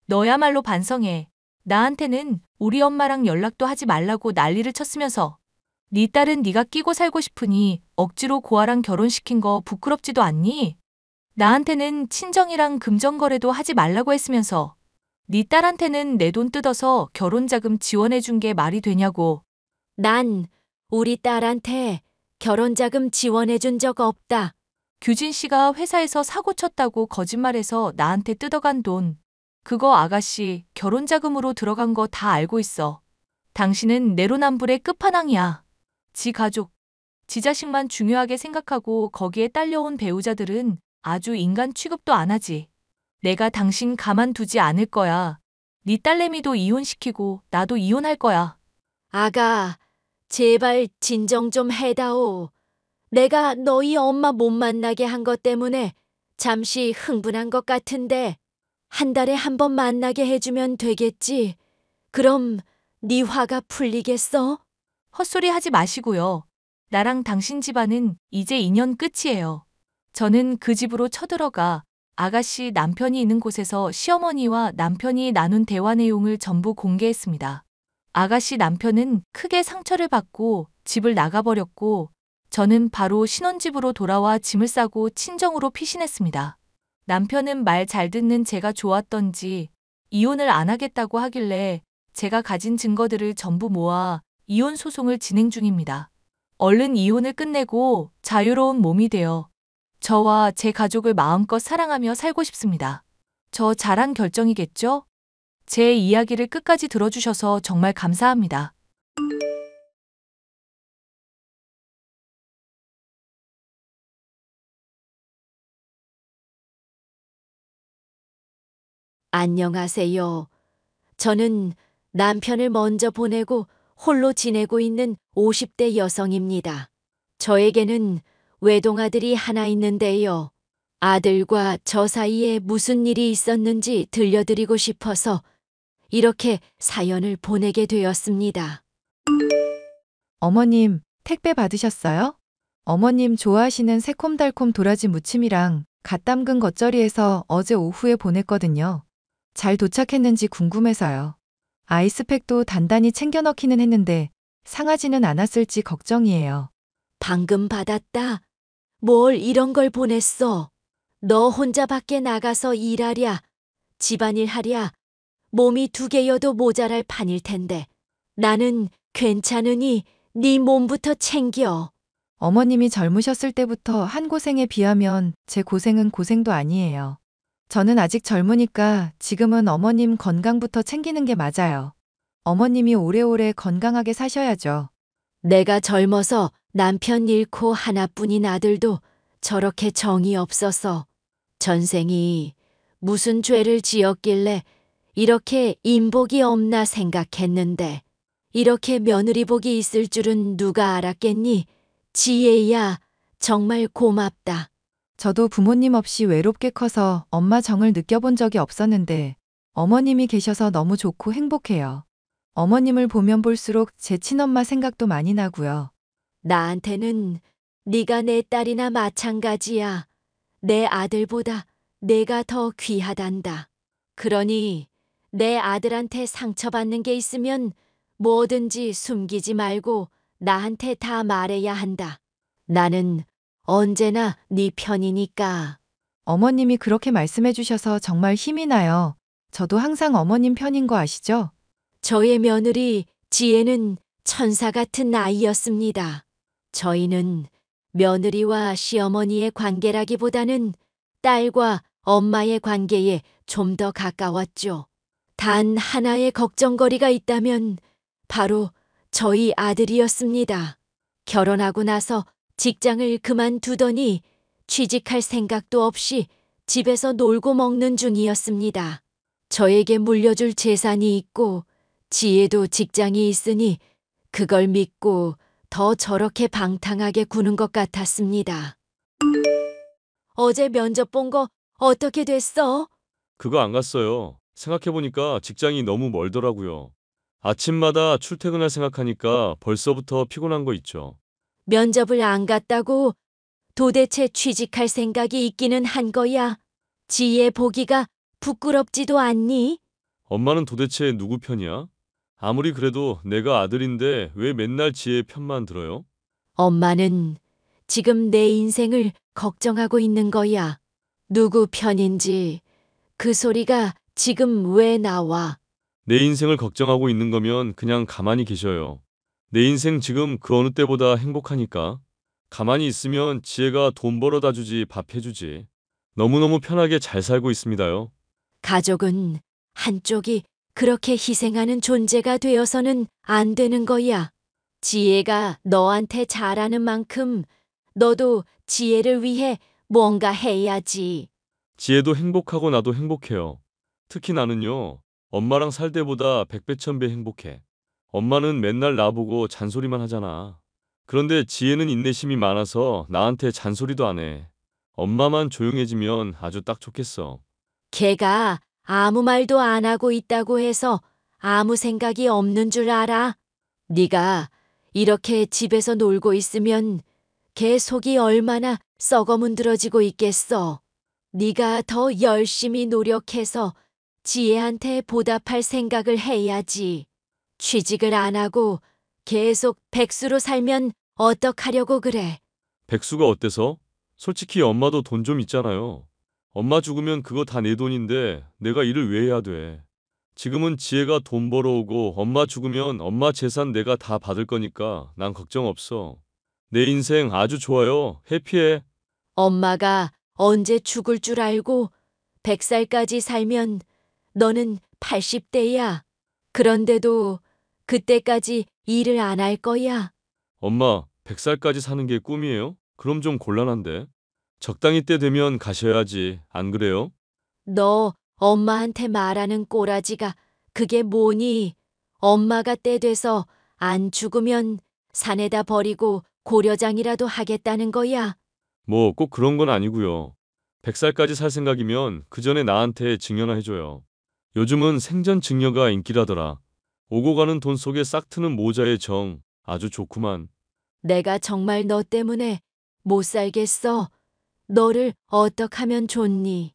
너야말로 반성해. 나한테는 우리 엄마랑 연락도 하지 말라고 난리를 쳤으면서 네 딸은 네가 끼고 살고 싶으니 억지로 고아랑 결혼시킨 거 부끄럽지도 않니? 나한테는 친정이랑 금전거래도 하지 말라고 했으면서 네 딸한테는 내 돈 뜯어서 결혼자금 지원해 준 게 말이 되냐고. 난 우리 딸한테 결혼자금 지원해 준 적 없다. 규진 씨가 회사에서 사고 쳤다고 거짓말해서 나한테 뜯어간 돈. 그거 아가씨 결혼자금으로 들어간 거 다 알고 있어. 당신은 내로남불의 끝판왕이야. 지 가족, 지 자식만 중요하게 생각하고 거기에 딸려온 배우자들은 아주 인간 취급도 안 하지. 내가 당신 가만두지 않을 거야. 네 딸내미도 이혼시키고 나도 이혼할 거야. 아가, 제발 진정 좀 해다오. 내가 너희 엄마 못 만나게 한 것 때문에 잠시 흥분한 것 같은데 한 달에 한 번 만나게 해주면 되겠지. 그럼 네 화가 풀리겠어? 헛소리 하지 마시고요. 나랑 당신 집안은 이제 인연 끝이에요. 저는 그 집으로 쳐들어가 아가씨 남편이 있는 곳에서 시어머니와 남편이 나눈 대화 내용을 전부 공개했습니다. 아가씨 남편은 크게 상처를 받고 집을 나가버렸고 저는 바로 신혼집으로 돌아와 짐을 싸고 친정으로 피신했습니다. 남편은 말 잘 듣는 제가 좋았던지 이혼을 안 하겠다고 하길래 제가 가진 증거들을 전부 모아 이혼 소송을 진행 중입니다. 얼른 이혼을 끝내고 자유로운 몸이 되어 저와 제 가족을 마음껏 사랑하며 살고 싶습니다. 저 잘한 결정이겠죠? 제 이야기를 끝까지 들어주셔서 정말 감사합니다. 안녕하세요. 저는 남편을 먼저 보내고 홀로 지내고 있는 50대 여성입니다. 저에게는 외동아들이 하나 있는데요. 아들과 저 사이에 무슨 일이 있었는지 들려드리고 싶어서 이렇게 사연을 보내게 되었습니다. 어머님, 택배 받으셨어요? 어머님 좋아하시는 새콤달콤 도라지 무침이랑 갓 담근 겉절이해서 어제 오후에 보냈거든요. 잘 도착했는지 궁금해서요. 아이스팩도 단단히 챙겨 넣기는 했는데 상하지는 않았을지 걱정이에요. 방금 받았다. 뭘 이런 걸 보냈어? 너 혼자 밖에 나가서 일하랴, 집안일 하랴, 몸이 2개여도 모자랄 판일 텐데. 나는 괜찮으니 네 몸부터 챙겨. 어머님이 젊으셨을 때부터 한 고생에 비하면 제 고생은 고생도 아니에요. 저는 아직 젊으니까 지금은 어머님 건강부터 챙기는 게 맞아요. 어머님이 오래오래 건강하게 사셔야죠. 내가 젊어서 남편 잃고 하나뿐인 아들도 저렇게 정이 없어서 전생이 무슨 죄를 지었길래 이렇게 인복이 없나 생각했는데 이렇게 며느리 복이 있을 줄은 누가 알았겠니? 지혜야, 정말 고맙다. 저도 부모님 없이 외롭게 커서 엄마 정을 느껴본 적이 없었는데 어머님이 계셔서 너무 좋고 행복해요. 어머님을 보면 볼수록 제 친엄마 생각도 많이 나고요. 나한테는 네가 내 딸이나 마찬가지야. 내 아들보다 내가 더 귀하단다. 그러니 내 아들한테 상처받는 게 있으면 뭐든지 숨기지 말고 나한테 다 말해야 한다. 나는 언제나 네 편이니까. 어머님이 그렇게 말씀해 주셔서 정말 힘이 나요. 저도 항상 어머님 편인 거 아시죠? 저의 며느리 지혜는 천사 같은 아이였습니다. 저희는 며느리와 시어머니의 관계라기보다는 딸과 엄마의 관계에 좀 더 가까웠죠. 단 하나의 걱정거리가 있다면 바로 저희 아들이었습니다. 결혼하고 나서 직장을 그만두더니 취직할 생각도 없이 집에서 놀고 먹는 중이었습니다. 저에게 물려줄 재산이 있고 지혜도 직장이 있으니 그걸 믿고 더 저렇게 방탕하게 구는 것 같았습니다. 어제 면접 본 거 어떻게 됐어? 그거 안 갔어요. 생각해보니까 직장이 너무 멀더라고요. 아침마다 출퇴근할 생각하니까 벌써부터 피곤한 거 있죠. 면접을 안 갔다고 도대체 취직할 생각이 있기는 한 거야. 지혜 보기가 부끄럽지도 않니? 엄마는 도대체 누구 편이야? 아무리 그래도 내가 아들인데 왜 맨날 지혜 편만 들어요? 엄마는 지금 내 인생을 걱정하고 있는 거야. 누구 편인지 그 소리가 지금 왜 나와? 내 인생을 걱정하고 있는 거면 그냥 가만히 계셔요. 내 인생 지금 그 어느 때보다 행복하니까. 가만히 있으면 지혜가 돈 벌어다 주지, 밥 해주지. 너무너무 편하게 잘 살고 있습니다요. 가족은 한쪽이 그렇게 희생하는 존재가 되어서는 안 되는 거야. 지혜가 너한테 잘하는 만큼 너도 지혜를 위해 뭔가 해야지. 지혜도 행복하고 나도 행복해요. 특히 나는요, 엄마랑 살 때보다 백배 천배 행복해. 엄마는 맨날 나보고 잔소리만 하잖아. 그런데 지혜는 인내심이 많아서 나한테 잔소리도 안 해. 엄마만 조용해지면 아주 딱 좋겠어. 걔가 아무 말도 안 하고 있다고 해서 아무 생각이 없는 줄 알아? 네가 이렇게 집에서 놀고 있으면 걔 속이 얼마나 썩어 문드러지고 있겠어. 네가 더 열심히 노력해서 지혜한테 보답할 생각을 해야지. 취직을 안 하고 계속 백수로 살면 어떡하려고 그래? 백수가 어때서? 솔직히 엄마도 돈 좀 있잖아요. 엄마 죽으면 그거 다 내 돈인데 내가 일을 왜 해야 돼? 지금은 지혜가 돈 벌어오고 엄마 죽으면 엄마 재산 내가 다 받을 거니까 난 걱정 없어. 내 인생 아주 좋아요. 해피해. 엄마가 언제 죽을 줄 알고 100살까지 살면 너는 80대야. 그런데도 그때까지 일을 안 할 거야. 엄마, 100살까지 사는 게 꿈이에요? 그럼 좀 곤란한데. 적당히 때 되면 가셔야지. 안 그래요? 너 엄마한테 말하는 꼬라지가 그게 뭐니? 엄마가 때 돼서 안 죽으면 산에다 버리고 고려장이라도 하겠다는 거야. 뭐 꼭 그런 건 아니고요. 100살까지 살 생각이면 그 전에 나한테 증여나 해줘요. 요즘은 생전 증여가 인기라더라. 오고 가는 돈 속에 싹 트는 모자의 정. 아주 좋구만. 내가 정말 너 때문에 못 살겠어. 너를 어떡하면 좋니?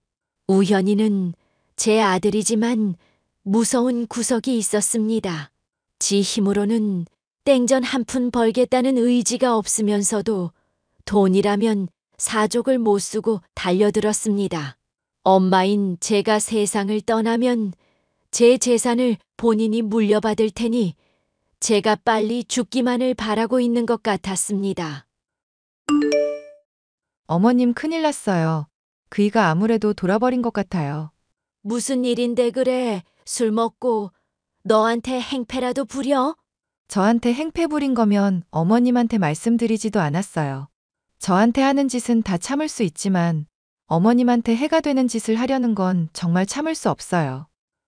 우현이는 제 아들이지만 무서운 구석이 있었습니다. 지 힘으로는 땡전 한 푼 벌겠다는 의지가 없으면서도 돈이라면 사족을 못 쓰고 달려들었습니다. 엄마인 제가 세상을 떠나면 제 재산을 본인이 물려받을 테니 제가 빨리 죽기만을 바라고 있는 것 같았습니다. 어머님 큰일 났어요. 그이가 아무래도 돌아버린 것 같아요. 무슨 일인데 그래? 술 먹고 너한테 행패라도 부려? 저한테 행패 부린 거면 어머님한테 말씀드리지도 않았어요. 저한테 하는 짓은 다 참을 수 있지만 어머님한테 해가 되는 짓을 하려는 건 정말 참을 수 없어요.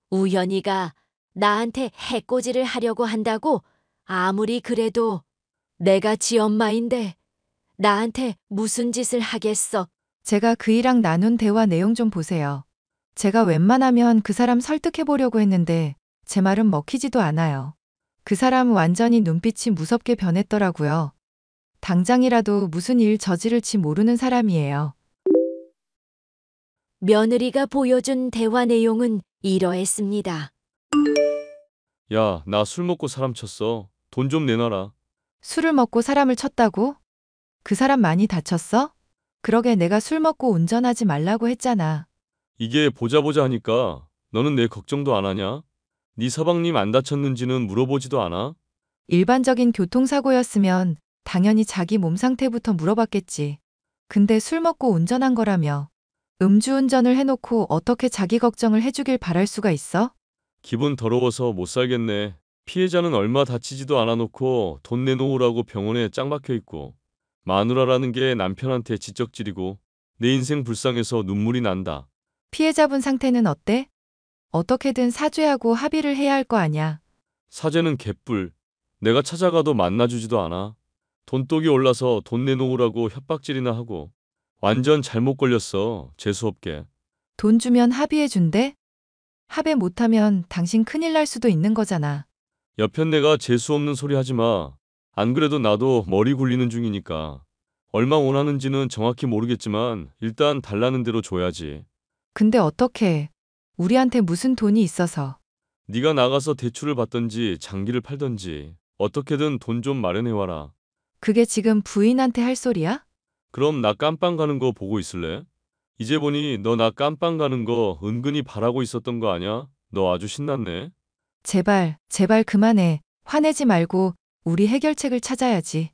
우현이가 나한테 해코지를 하려고 한다고? 아무리 그래도 내가 지 엄마인데 나한테 무슨 짓을 하겠어? 제가 그이랑 나눈 대화 내용 좀 보세요. 제가 웬만하면 그 사람 설득해 보려고 했는데 제 말은 먹히지도 않아요. 그 사람 완전히 눈빛이 무섭게 변했더라고요. 당장이라도 무슨 일 저지를지 모르는 사람이에요. 며느리가 보여준 대화 내용은 이러했습니다. 야, 나 술 먹고 사람 쳤어. 돈 좀 내놔라. 술을 먹고 사람을 쳤다고? 그 사람 많이 다쳤어? 그러게 내가 술 먹고 운전하지 말라고 했잖아. 이게 보자 보자 하니까 너는 내 걱정도 안 하냐? 네 서방님 안 다쳤는지는 물어보지도 않아? 일반적인 교통사고였으면 당연히 자기 몸 상태부터 물어봤겠지. 근데 술 먹고 운전한 거라며. 음주운전을 해놓고 어떻게 자기 걱정을 해주길 바랄 수가 있어? 기분 더러워서 못 살겠네. 피해자는 얼마 다치지도 않아 놓고 돈 내놓으라고 병원에 짱 박혀 있고 마누라라는 게 남편한테 지적질이고 내 인생 불쌍해서 눈물이 난다. 피해자분 상태는 어때? 어떻게든 사죄하고 합의를 해야 할 거 아냐. 사죄는 개뿔. 내가 찾아가도 만나주지도 않아. 돈독이 올라서 돈 내놓으라고 협박질이나 하고 완전 잘못 걸렸어. 재수없게. 돈 주면 합의해 준대? 합의 못하면 당신 큰일 날 수도 있는 거잖아. 옆엔 내가 재수없는 소리 하지 마. 안 그래도 나도 머리 굴리는 중이니까. 얼마 원하는지는 정확히 모르겠지만 일단 달라는 대로 줘야지. 근데 어떡해. 우리한테 무슨 돈이 있어서. 네가 나가서 대출을 받던지 장기를 팔던지 어떻게든 돈 좀 마련해와라. 그게 지금 부인한테 할 소리야? 그럼 나 깜빵 가는 거 보고 있을래? 이제 보니 너 나 깜빵 가는 거 은근히 바라고 있었던 거 아냐? 너 아주 신났네. 제발, 제발 그만해. 화내지 말고 우리 해결책을 찾아야지.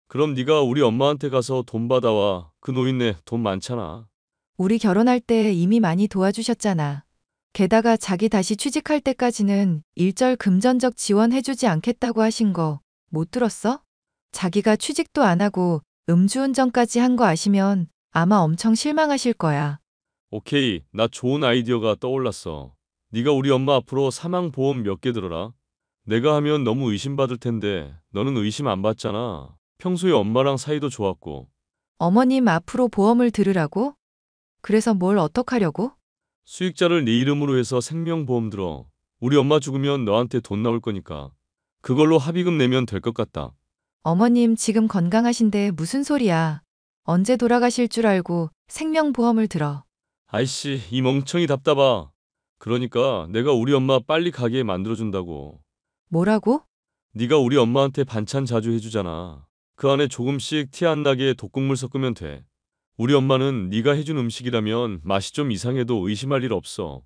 그럼 네가 우리 엄마한테 가서 돈 받아와. 그 노인네 돈 많잖아. 우리 결혼할 때 이미 많이 도와주셨잖아. 게다가 자기 다시 취직할 때까지는 일절 금전적 지원해주지 않겠다고 하신 거 못 들었어? 자기가 취직도 안 하고 음주운전까지 한 거 아시면 아마 엄청 실망하실 거야. 오케이, 나 좋은 아이디어가 떠올랐어. 네가 우리 엄마 앞으로 사망보험 몇 개 들어라. 내가 하면 너무 의심받을 텐데 너는 의심 안 받잖아. 평소에 엄마랑 사이도 좋았고. 어머님 앞으로 보험을 들으라고? 그래서 뭘 어떡하려고? 수익자를 네 이름으로 해서 생명보험 들어. 우리 엄마 죽으면 너한테 돈 나올 거니까. 그걸로 합의금 내면 될 것 같다. 어머님 지금 건강하신데 무슨 소리야. 언제 돌아가실 줄 알고 생명보험을 들어. 아이씨, 이 멍청이 답답아. 그러니까 내가 우리 엄마 빨리 가게 만들어준다고. 뭐라고? 네가 우리 엄마한테 반찬 자주 해주잖아. 그 안에 조금씩 티 안 나게 독국물 섞으면 돼. 우리 엄마는 네가 해준 음식이라면 맛이 좀 이상해도 의심할 일 없어.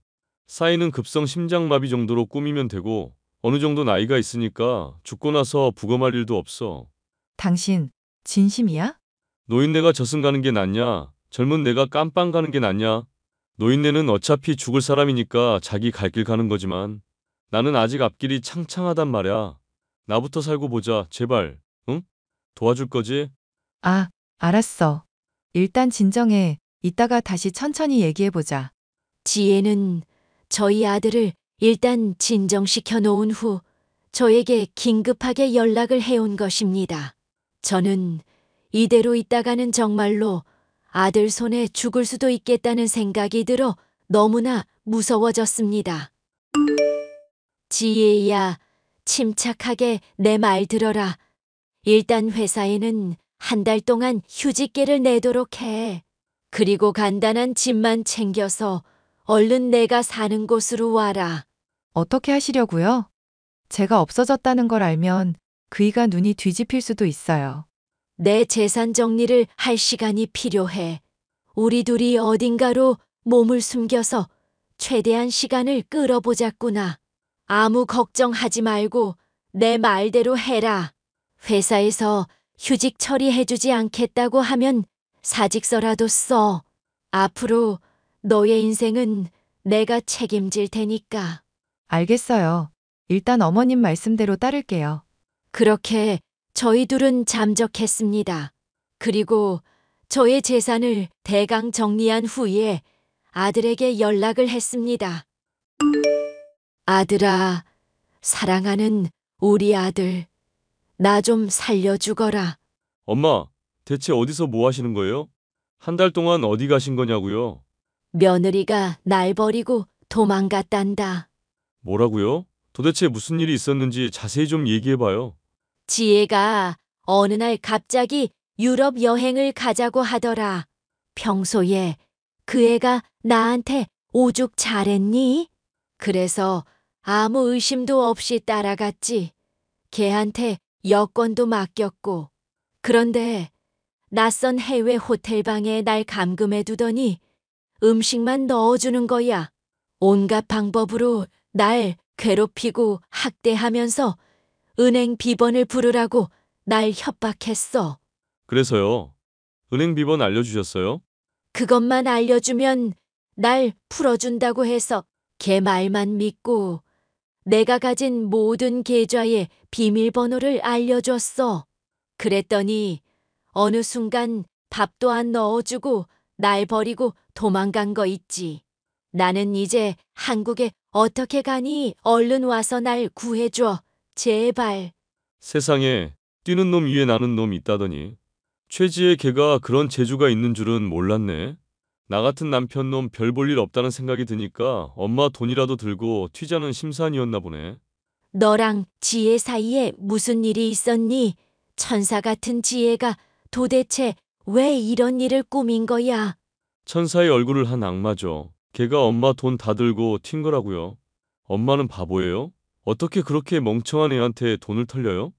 쌓이는 급성 심장마비 정도로 꾸미면 되고 어느 정도 나이가 있으니까 죽고 나서 부검할 일도 없어. 당신 진심이야? 노인네가 저승 가는 게 낫냐? 젊은 내가 깜빵 가는 게 낫냐? 노인네는 어차피 죽을 사람이니까 자기 갈 길 가는 거지만 나는 아직 앞길이 창창하단 말야. 나부터 살고 보자, 제발. 응? 도와줄 거지? 아, 알았어. 일단 진정해. 이따가 다시 천천히 얘기해보자. 지혜는 저희 아들을 일단 진정시켜 놓은 후 저에게 긴급하게 연락을 해온 것입니다. 저는 이대로 있다가는 정말로 아들 손에 죽을 수도 있겠다는 생각이 들어 너무나 무서워졌습니다. 지혜야, 침착하게 내 말 들어라. 일단 회사에는 한 달 동안 휴직계를 내도록 해. 그리고 간단한 집만 챙겨서 얼른 내가 사는 곳으로 와라. 어떻게 하시려고요? 제가 없어졌다는 걸 알면 그이가 눈이 뒤집힐 수도 있어요. 내 재산 정리를 할 시간이 필요해. 우리 둘이 어딘가로 몸을 숨겨서 최대한 시간을 끌어보자꾸나. 아무 걱정하지 말고 내 말대로 해라. 회사에서 휴직 처리해주지 않겠다고 하면 사직서라도 써. 앞으로 너의 인생은 내가 책임질 테니까. 알겠어요. 일단 어머님 말씀대로 따를게요. 그렇게 저희 둘은 잠적했습니다. 그리고 저의 재산을 대강 정리한 후에 아들에게 연락을 했습니다. 아들아, 사랑하는 우리 아들, 나 좀 살려주거라. 엄마, 대체 어디서 뭐 하시는 거예요? 한 달 동안 어디 가신 거냐고요? 며느리가 날 버리고 도망갔단다. 뭐라고요? 도대체 무슨 일이 있었는지 자세히 좀 얘기해봐요. 지혜가 어느 날 갑자기 유럽 여행을 가자고 하더라. 평소에 그 애가 나한테 오죽 잘했니? 그래서 아무 의심도 없이 따라갔지. 걔한테 여권도 맡겼고. 그런데 낯선 해외 호텔방에 날 감금해 두더니 음식만 넣어주는 거야. 온갖 방법으로 날 괴롭히고 학대하면서 은행 비번을 부르라고 날 협박했어. 그래서요. 은행 비번 알려주셨어요? 그것만 알려주면 날 풀어준다고 해서 걔 말만 믿고 내가 가진 모든 계좌의 비밀번호를 알려줬어. 그랬더니 어느 순간 밥도 안 넣어주고 날 버리고 도망간 거 있지. 나는 이제 한국에 어떻게 가니? 얼른 와서 날 구해줘. 제발. 세상에 뛰는 놈 위에 나는 놈 있다더니 최지의 걔가 그런 재주가 있는 줄은 몰랐네. 나 같은 남편 놈 별 볼 일 없다는 생각이 드니까 엄마 돈이라도 들고 튀자는 심산이었나 보네. 너랑 지혜 사이에 무슨 일이 있었니? 천사 같은 지혜가 도대체 왜 이런 일을 꾸민 거야? 천사의 얼굴을 한 악마죠. 걔가 엄마 돈 다 들고 튄 거라고요. 엄마는 바보예요? 어떻게 그렇게 멍청한 애한테 돈을 털려요?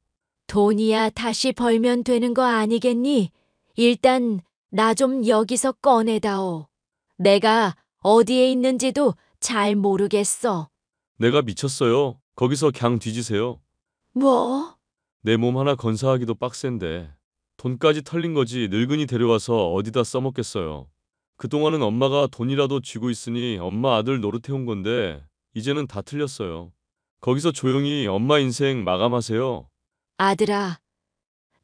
돈이야 다시 벌면 되는 거 아니겠니? 일단 나 좀 여기서 꺼내다오. 내가 어디에 있는지도 잘 모르겠어. 내가 미쳤어요. 거기서 그냥 뒤지세요. 뭐? 내 몸 하나 건사하기도 빡센데 돈까지 털린 거지 늙은이 데려와서 어디다 써먹겠어요. 그동안은 엄마가 돈이라도 쥐고 있으니 엄마 아들 노릇해온 건데 이제는 다 틀렸어요. 거기서 조용히 엄마 인생 마감하세요. 아들아,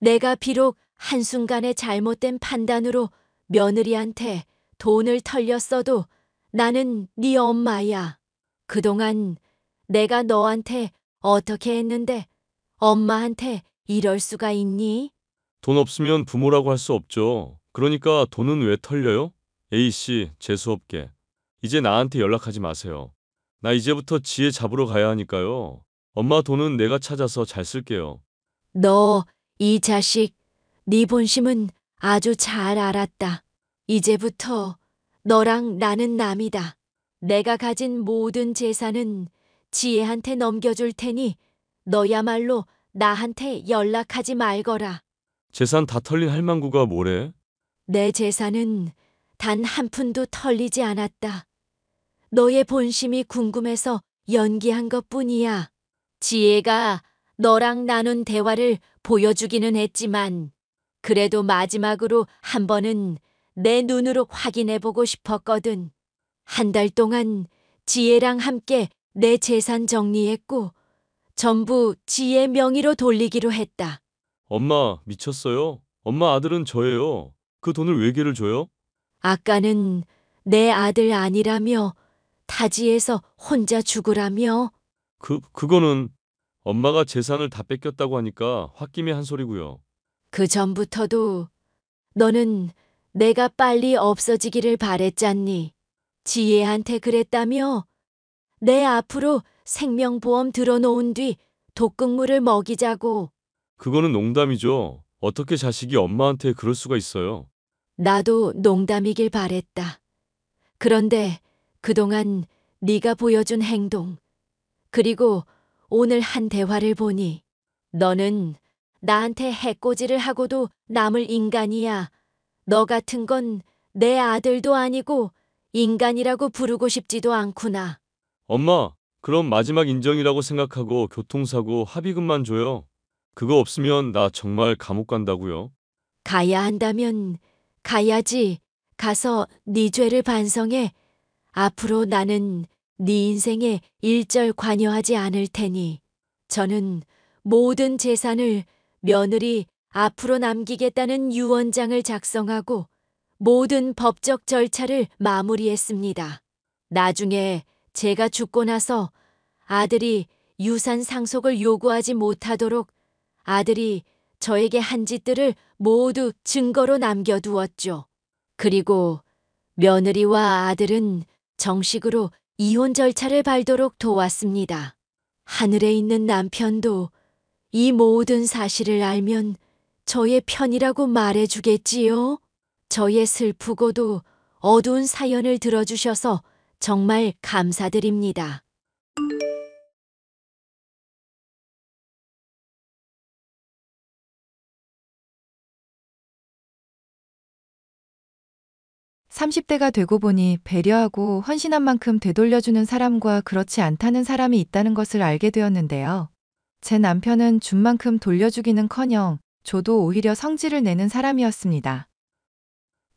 내가 비록 한순간의 잘못된 판단으로 며느리한테 돈을 털렸어도 나는 네 엄마야. 그동안 내가 너한테 어떻게 했는데 엄마한테 이럴 수가 있니? 돈 없으면 부모라고 할 수 없죠. 그러니까 돈은 왜 털려요? A씨, 재수없게. 이제 나한테 연락하지 마세요. 나 이제부터 지혜 잡으러 가야 하니까요. 엄마 돈은 내가 찾아서 잘 쓸게요. 너, 이 자식, 네 본심은 아주 잘 알았다. 이제부터 너랑 나는 남이다. 내가 가진 모든 재산은 지혜한테 넘겨줄 테니 너야말로 나한테 연락하지 말거라. 재산 다 털린 할망구가 뭐래? 내 재산은 단 한 푼도 털리지 않았다. 너의 본심이 궁금해서 연기한 것뿐이야. 지혜가 너랑 나눈 대화를 보여주기는 했지만 그래도 마지막으로 한 번은 내 눈으로 확인해보고 싶었거든. 한 달 동안 지혜랑 함께 내 재산 정리했고 전부 지혜 명의로 돌리기로 했다. 엄마, 미쳤어요? 엄마 아들은 저예요. 그 돈을 왜 걔를 줘요? 아까는 내 아들 아니라며 타지에서 혼자 죽으라며. 그거는 엄마가 재산을 다 뺏겼다고 하니까 홧김에 한 소리고요. 그 전부터도 너는 내가 빨리 없어지기를 바랬잖니. 지혜한테 그랬다며? 내 앞으로 생명보험 들어놓은 뒤 독극물을 먹이자고. 그거는 농담이죠. 어떻게 자식이 엄마한테 그럴 수가 있어요? 나도 농담이길 바랬다. 그런데 그동안 네가 보여준 행동, 그리고 오늘 한 대화를 보니 너는 나한테 해코지를 하고도 남을 인간이야. 너 같은 건 내 아들도 아니고 인간이라고 부르고 싶지도 않구나. 엄마, 그럼 마지막 인정이라고 생각하고 교통사고 합의금만 줘요. 그거 없으면 나 정말 감옥 간다고요. 가야 한다면 가야지. 가서 네 죄를 반성해. 앞으로 나는 네 인생에 일절 관여하지 않을 테니 저는 모든 재산을 며느리 앞으로 남기겠다는 유언장을 작성하고 모든 법적 절차를 마무리했습니다. 나중에 제가 죽고 나서 아들이 유산 상속을 요구하지 못하도록 아들이 저에게 한 짓들을 모두 증거로 남겨두었죠. 그리고 며느리와 아들은 정식으로 이혼 절차를 밟도록 도왔습니다. 하늘에 있는 남편도 이 모든 사실을 알면 저의 편이라고 말해주겠지요? 저의 슬프고도 어두운 사연을 들어주셔서 정말 감사드립니다. 삼십 대가 되고 보니 배려하고 헌신한 만큼 되돌려주는 사람과 그렇지 않다는 사람이 있다는 것을 알게 되었는데요. 제 남편은 준 만큼 돌려주기는커녕 저도 오히려 성질을 내는 사람이었습니다.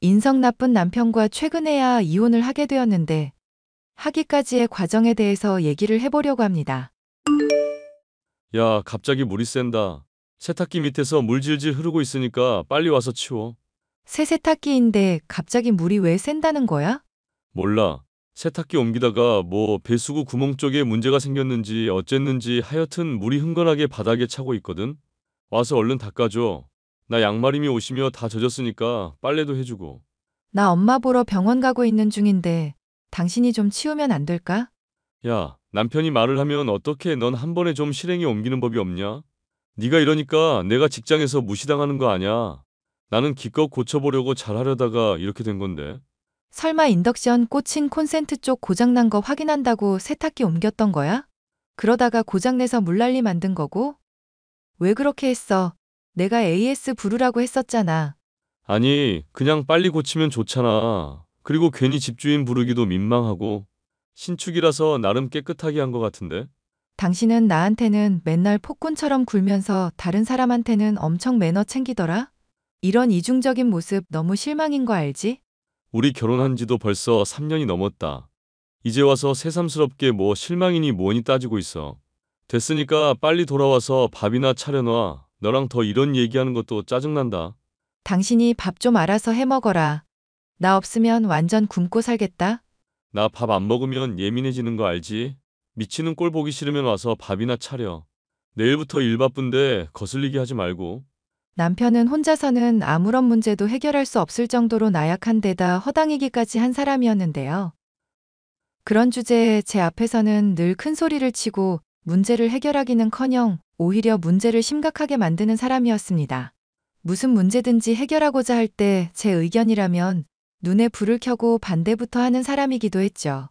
인성 나쁜 남편과 최근에야 이혼을 하게 되었는데 하기까지의 과정에 대해서 얘기를 해보려고 합니다. 야, 갑자기 물이 샌다. 세탁기 밑에서 물 질질 흐르고 있으니까 빨리 와서 치워. 새 세탁기인데 갑자기 물이 왜 샌다는 거야? 몰라. 세탁기 옮기다가 뭐 배수구 구멍 쪽에 문제가 생겼는지 어쨌는지 하여튼 물이 흥건하게 바닥에 차고 있거든. 와서 얼른 닦아줘. 나 양말이미 오시며 다 젖었으니까 빨래도 해주고. 나 엄마 보러 병원 가고 있는 중인데 당신이 좀 치우면 안 될까? 야, 남편이 말을 하면 어떻게 넌 한 번에 좀 실행에 옮기는 법이 없냐? 네가 이러니까 내가 직장에서 무시당하는 거 아냐? 나는 기껏 고쳐보려고 잘하려다가 이렇게 된 건데. 설마 인덕션 꽂힌 콘센트 쪽 고장난 거 확인한다고 세탁기 옮겼던 거야? 그러다가 고장내서 물난리 만든 거고? 왜 그렇게 했어? 내가 AS 부르라고 했었잖아. 아니, 그냥 빨리 고치면 좋잖아. 그리고 괜히 집주인 부르기도 민망하고. 신축이라서 나름 깨끗하게 한 것 같은데? 당신은 나한테는 맨날 폭군처럼 굴면서 다른 사람한테는 엄청 매너 챙기더라? 이런 이중적인 모습 너무 실망인 거 알지? 우리 결혼한 지도 벌써 3년이 넘었다. 이제 와서 새삼스럽게 뭐 실망이니 뭐니 따지고 있어. 됐으니까 빨리 돌아와서 밥이나 차려놔. 너랑 더 이런 얘기하는 것도 짜증난다. 당신이 밥 좀 알아서 해 먹어라. 나 없으면 완전 굶고 살겠다. 나 밥 안 먹으면 예민해지는 거 알지? 미치는 꼴 보기 싫으면 와서 밥이나 차려. 내일부터 일 바쁜데 거슬리게 하지 말고. 남편은 혼자서는 아무런 문제도 해결할 수 없을 정도로 나약한 데다 허당이기까지 한 사람이었는데요. 그런 주제에 제 앞에서는 늘 큰 소리를 치고 문제를 해결하기는커녕 오히려 문제를 심각하게 만드는 사람이었습니다. 무슨 문제든지 해결하고자 할 때 제 의견이라면 눈에 불을 켜고 반대부터 하는 사람이기도 했죠.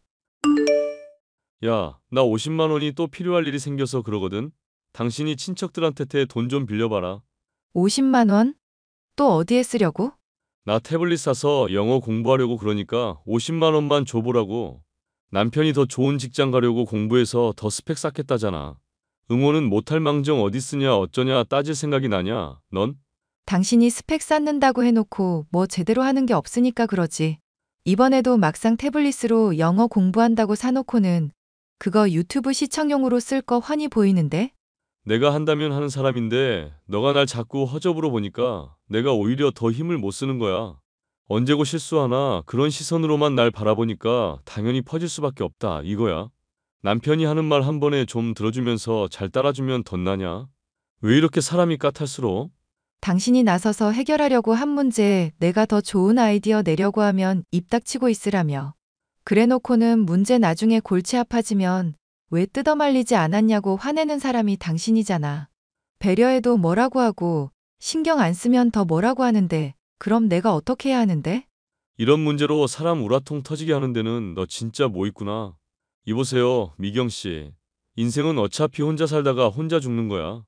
야, 나 50만 원이 또 필요할 일이 생겨서 그러거든. 당신이 친척들한테 돈 좀 빌려봐라. 50만 원? 또 어디에 쓰려고? 나 태블릿 사서 영어 공부하려고 그러니까 50만 원만 줘보라고. 남편이 더 좋은 직장 가려고 공부해서 더 스펙 쌓겠다잖아. 응원은 못할 망정 어디 쓰냐 어쩌냐 따질 생각이 나냐, 넌? 당신이 스펙 쌓는다고 해놓고 뭐 제대로 하는 게 없으니까 그러지. 이번에도 막상 태블릿으로 영어 공부한다고 사놓고는 그거 유튜브 시청용으로 쓸 거 훤히 보이는데? 내가 한다면 하는 사람인데 너가 날 자꾸 허접으로 보니까 내가 오히려 더 힘을 못 쓰는 거야. 언제고 실수하나 그런 시선으로만 날 바라보니까 당연히 퍼질 수밖에 없다 이거야. 남편이 하는 말 한 번에 좀 들어주면서 잘 따라주면 덧나냐? 왜 이렇게 사람이 까탈스러워? 당신이 나서서 해결하려고 한 문제에 내가 더 좋은 아이디어 내려고 하면 입 닥치고 있으라며. 그래놓고는 문제 나중에 골치 아파지면 왜 뜯어말리지 않았냐고 화내는 사람이 당신이잖아. 배려해도 뭐라고 하고 신경 안 쓰면 더 뭐라고 하는데 그럼 내가 어떻게 해야 하는데? 이런 문제로 사람 우라통 터지게 하는 데는 너 진짜 뭐 있구나. 이보세요, 미경 씨. 인생은 어차피 혼자 살다가 혼자 죽는 거야.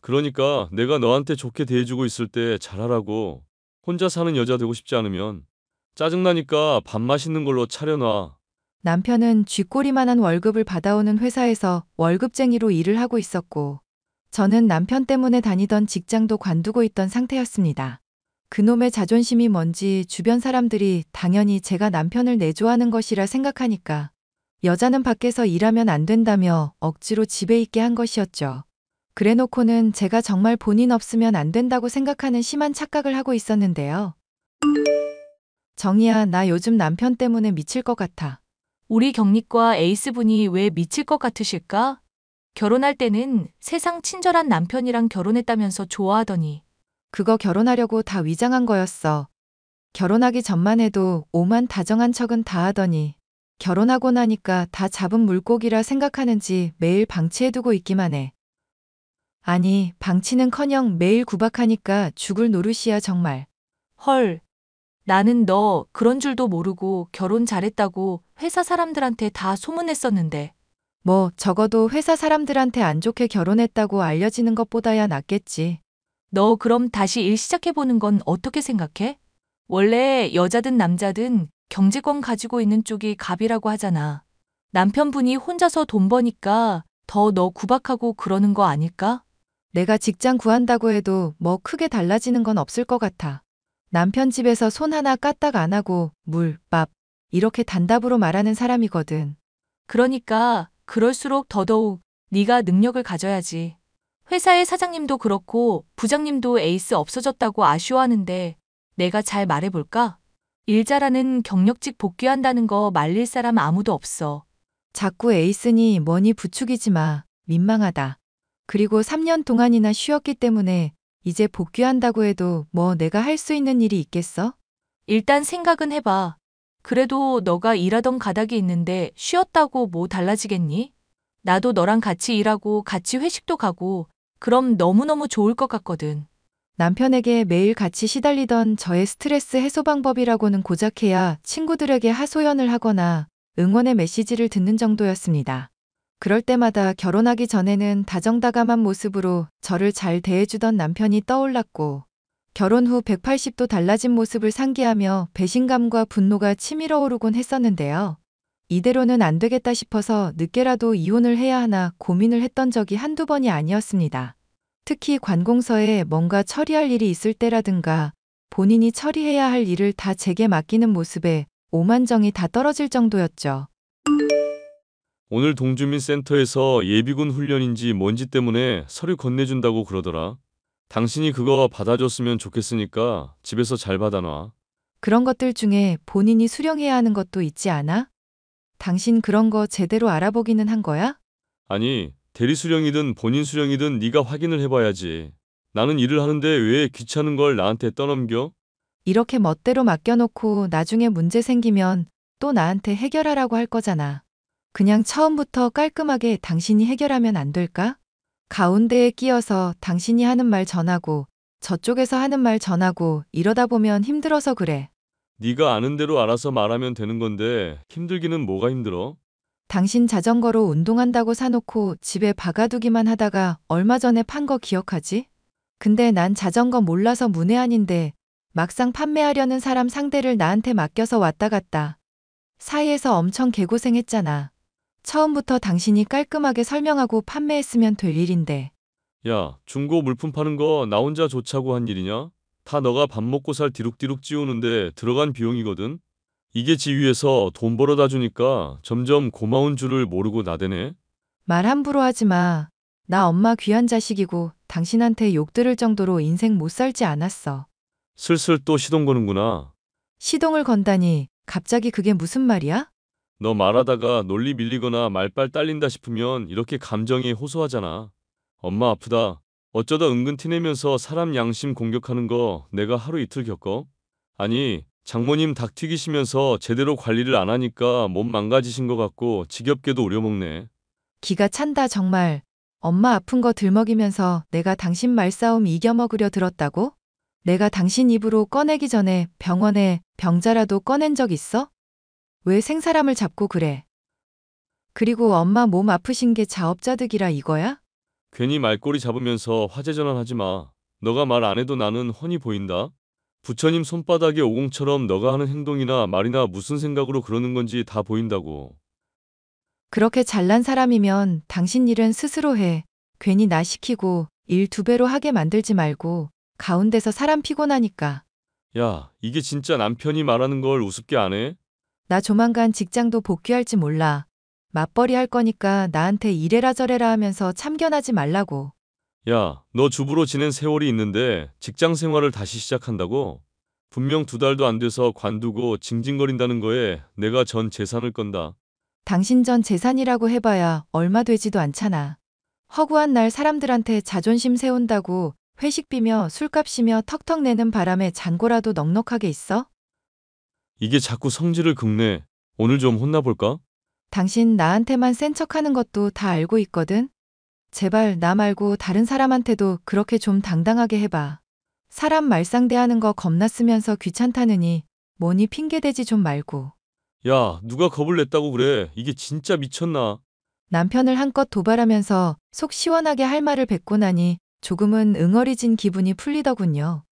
그러니까 내가 너한테 좋게 대해주고 있을 때 잘하라고. 혼자 사는 여자 되고 싶지 않으면 짜증나니까 밥 맛있는 걸로 차려놔. 남편은 쥐꼬리만한 월급을 받아오는 회사에서 월급쟁이로 일을 하고 있었고 저는 남편 때문에 다니던 직장도 관두고 있던 상태였습니다. 그놈의 자존심이 뭔지 주변 사람들이 당연히 제가 남편을 내조하는 것이라 생각하니까 여자는 밖에서 일하면 안 된다며 억지로 집에 있게 한 것이었죠. 그래놓고는 제가 정말 본인 없으면 안 된다고 생각하는 심한 착각을 하고 있었는데요. 정희야, 나 요즘 남편 때문에 미칠 것 같아. 우리 경리과 에이스분이 왜 미칠 것 같으실까? 결혼할 때는 세상 친절한 남편이랑 결혼했다면서 좋아하더니. 그거 결혼하려고 다 위장한 거였어. 결혼하기 전만 해도 오만 다정한 척은 다 하더니 결혼하고 나니까 다 잡은 물고기라 생각하는지 매일 방치해두고 있기만 해. 아니, 방치는커녕 매일 구박하니까 죽을 노릇이야 정말. 헐, 나는 너 그런 줄도 모르고 결혼 잘했다고 회사 사람들한테 다 소문냈었는데. 뭐 적어도 회사 사람들한테 안 좋게 결혼했다고 알려지는 것보다야 낫겠지. 너 그럼 다시 일 시작해보는 건 어떻게 생각해? 원래 여자든 남자든 경제권 가지고 있는 쪽이 갑이라고 하잖아. 남편분이 혼자서 돈 버니까 더 너 구박하고 그러는 거 아닐까? 내가 직장 구한다고 해도 뭐 크게 달라지는 건 없을 것 같아. 남편 집에서 손 하나 까딱 안 하고 물, 밥 이렇게 단답으로 말하는 사람이거든. 그러니까 그럴수록 더더욱 네가 능력을 가져야지. 회사의 사장님도 그렇고 부장님도 에이스 없어졌다고 아쉬워하는데 내가 잘 말해볼까? 일 잘하는 경력직 복귀한다는 거 말릴 사람 아무도 없어. 자꾸 에이스니 뭐니 부추기지 마. 민망하다. 그리고 3년 동안이나 쉬었기 때문에 이제 복귀한다고 해도 뭐 내가 할 수 있는 일이 있겠어? 일단 생각은 해봐. 그래도 너가 일하던 가닥이 있는데 쉬었다고 뭐 달라지겠니? 나도 너랑 같이 일하고 같이 회식도 가고 그럼 너무너무 좋을 것 같거든. 남편에게 매일 같이 시달리던 저의 스트레스 해소 방법이라고는 고작해야 친구들에게 하소연을 하거나 응원의 메시지를 듣는 정도였습니다. 그럴 때마다 결혼하기 전에는 다정다감한 모습으로 저를 잘 대해주던 남편이 떠올랐고, 결혼 후 180도 달라진 모습을 상기하며 배신감과 분노가 치밀어 오르곤 했었는데요. 이대로는 안 되겠다 싶어서 늦게라도 이혼을 해야 하나 고민을 했던 적이 한두 번이 아니었습니다. 특히 관공서에 뭔가 처리할 일이 있을 때라든가 본인이 처리해야 할 일을 다 제게 맡기는 모습에 오만정이 다 떨어질 정도였죠. 오늘 동주민센터에서 예비군 훈련인지 뭔지 때문에 서류 건네준다고 그러더라. 당신이 그거 받아줬으면 좋겠으니까 집에서 잘 받아놔. 그런 것들 중에 본인이 수령해야 하는 것도 있지 않아? 당신 그런 거 제대로 알아보기는 한 거야? 아니, 대리 수령이든 본인 수령이든 네가 확인을 해봐야지. 나는 일을 하는데 왜 귀찮은 걸 나한테 떠넘겨? 이렇게 멋대로 맡겨놓고 나중에 문제 생기면 또 나한테 해결하라고 할 거잖아. 그냥 처음부터 깔끔하게 당신이 해결하면 안 될까? 가운데에 끼어서 당신이 하는 말 전하고 저쪽에서 하는 말 전하고 이러다 보면 힘들어서 그래. 네가 아는 대로 알아서 말하면 되는 건데 힘들기는 뭐가 힘들어? 당신 자전거로 운동한다고 사놓고 집에 박아두기만 하다가 얼마 전에 판 거 기억하지? 근데 난 자전거 몰라서 문외한인데 막상 판매하려는 사람 상대를 나한테 맡겨서 왔다 갔다. 사이에서 엄청 개고생했잖아. 처음부터 당신이 깔끔하게 설명하고 판매했으면 될 일인데. 야, 중고 물품 파는 거 나 혼자 좋자고 한 일이냐? 다 너가 밥 먹고 살 디룩디룩 찌우는데 들어간 비용이거든? 이게 지위에서 돈 벌어다 주니까 점점 고마운 줄을 모르고 나대네. 말 함부로 하지 마. 나 엄마 귀한 자식이고 당신한테 욕 들을 정도로 인생 못 살지 않았어. 슬슬 또 시동 거는구나. 시동을 건다니 갑자기 그게 무슨 말이야? 너 말하다가 논리 밀리거나 말빨 딸린다 싶으면 이렇게 감정이 호소하잖아. 엄마 아프다. 어쩌다 은근 티내면서 사람 양심 공격하는 거 내가 하루 이틀 겪어? 아니, 장모님 닭 튀기시면서 제대로 관리를 안 하니까 몸 망가지신 것 같고 지겹게도 우려먹네. 기가 찬다 정말. 엄마 아픈 거 들먹이면서 내가 당신 말싸움 이겨먹으려 들었다고? 내가 당신 입으로 꺼내기 전에 병원에 병자라도 꺼낸 적 있어? 왜 생사람을 잡고 그래? 그리고 엄마 몸 아프신 게 자업자득이라 이거야? 괜히 말꼬리 잡으면서 화제 전환하지 마. 너가 말 안 해도 나는 훤히 보인다. 부처님 손바닥에 오공처럼 너가 하는 행동이나 말이나 무슨 생각으로 그러는 건지 다 보인다고. 그렇게 잘난 사람이면 당신 일은 스스로 해. 괜히 나 시키고 일 2배로 하게 만들지 말고 가운데서 사람 피곤하니까. 야, 이게 진짜 남편이 말하는 걸 우습게 안 해? 나 조만간 직장도 복귀할지 몰라. 맞벌이 할 거니까 나한테 이래라 저래라 하면서 참견하지 말라고. 야, 너 주부로 지낸 세월이 있는데 직장 생활을 다시 시작한다고? 분명 2달도 안 돼서 관두고 징징거린다는 거에 내가 전 재산을 건다. 당신 전 재산이라고 해봐야 얼마 되지도 않잖아. 허구한 날 사람들한테 자존심 세운다고 회식비며 술값이며 턱턱 내는 바람에 잔고라도 넉넉하게 있어? 이게 자꾸 성질을 긁네. 오늘 좀 혼나볼까? 당신 나한테만 센 척하는 것도 다 알고 있거든? 제발 나 말고 다른 사람한테도 그렇게 좀 당당하게 해봐. 사람 말상대하는 거 겁났으면서 귀찮다느니 뭐니 핑계대지 좀 말고. 야, 누가 겁을 냈다고 그래. 이게 진짜 미쳤나? 남편을 한껏 도발하면서 속 시원하게 할 말을 뱉고 나니 조금은 응어리진 기분이 풀리더군요.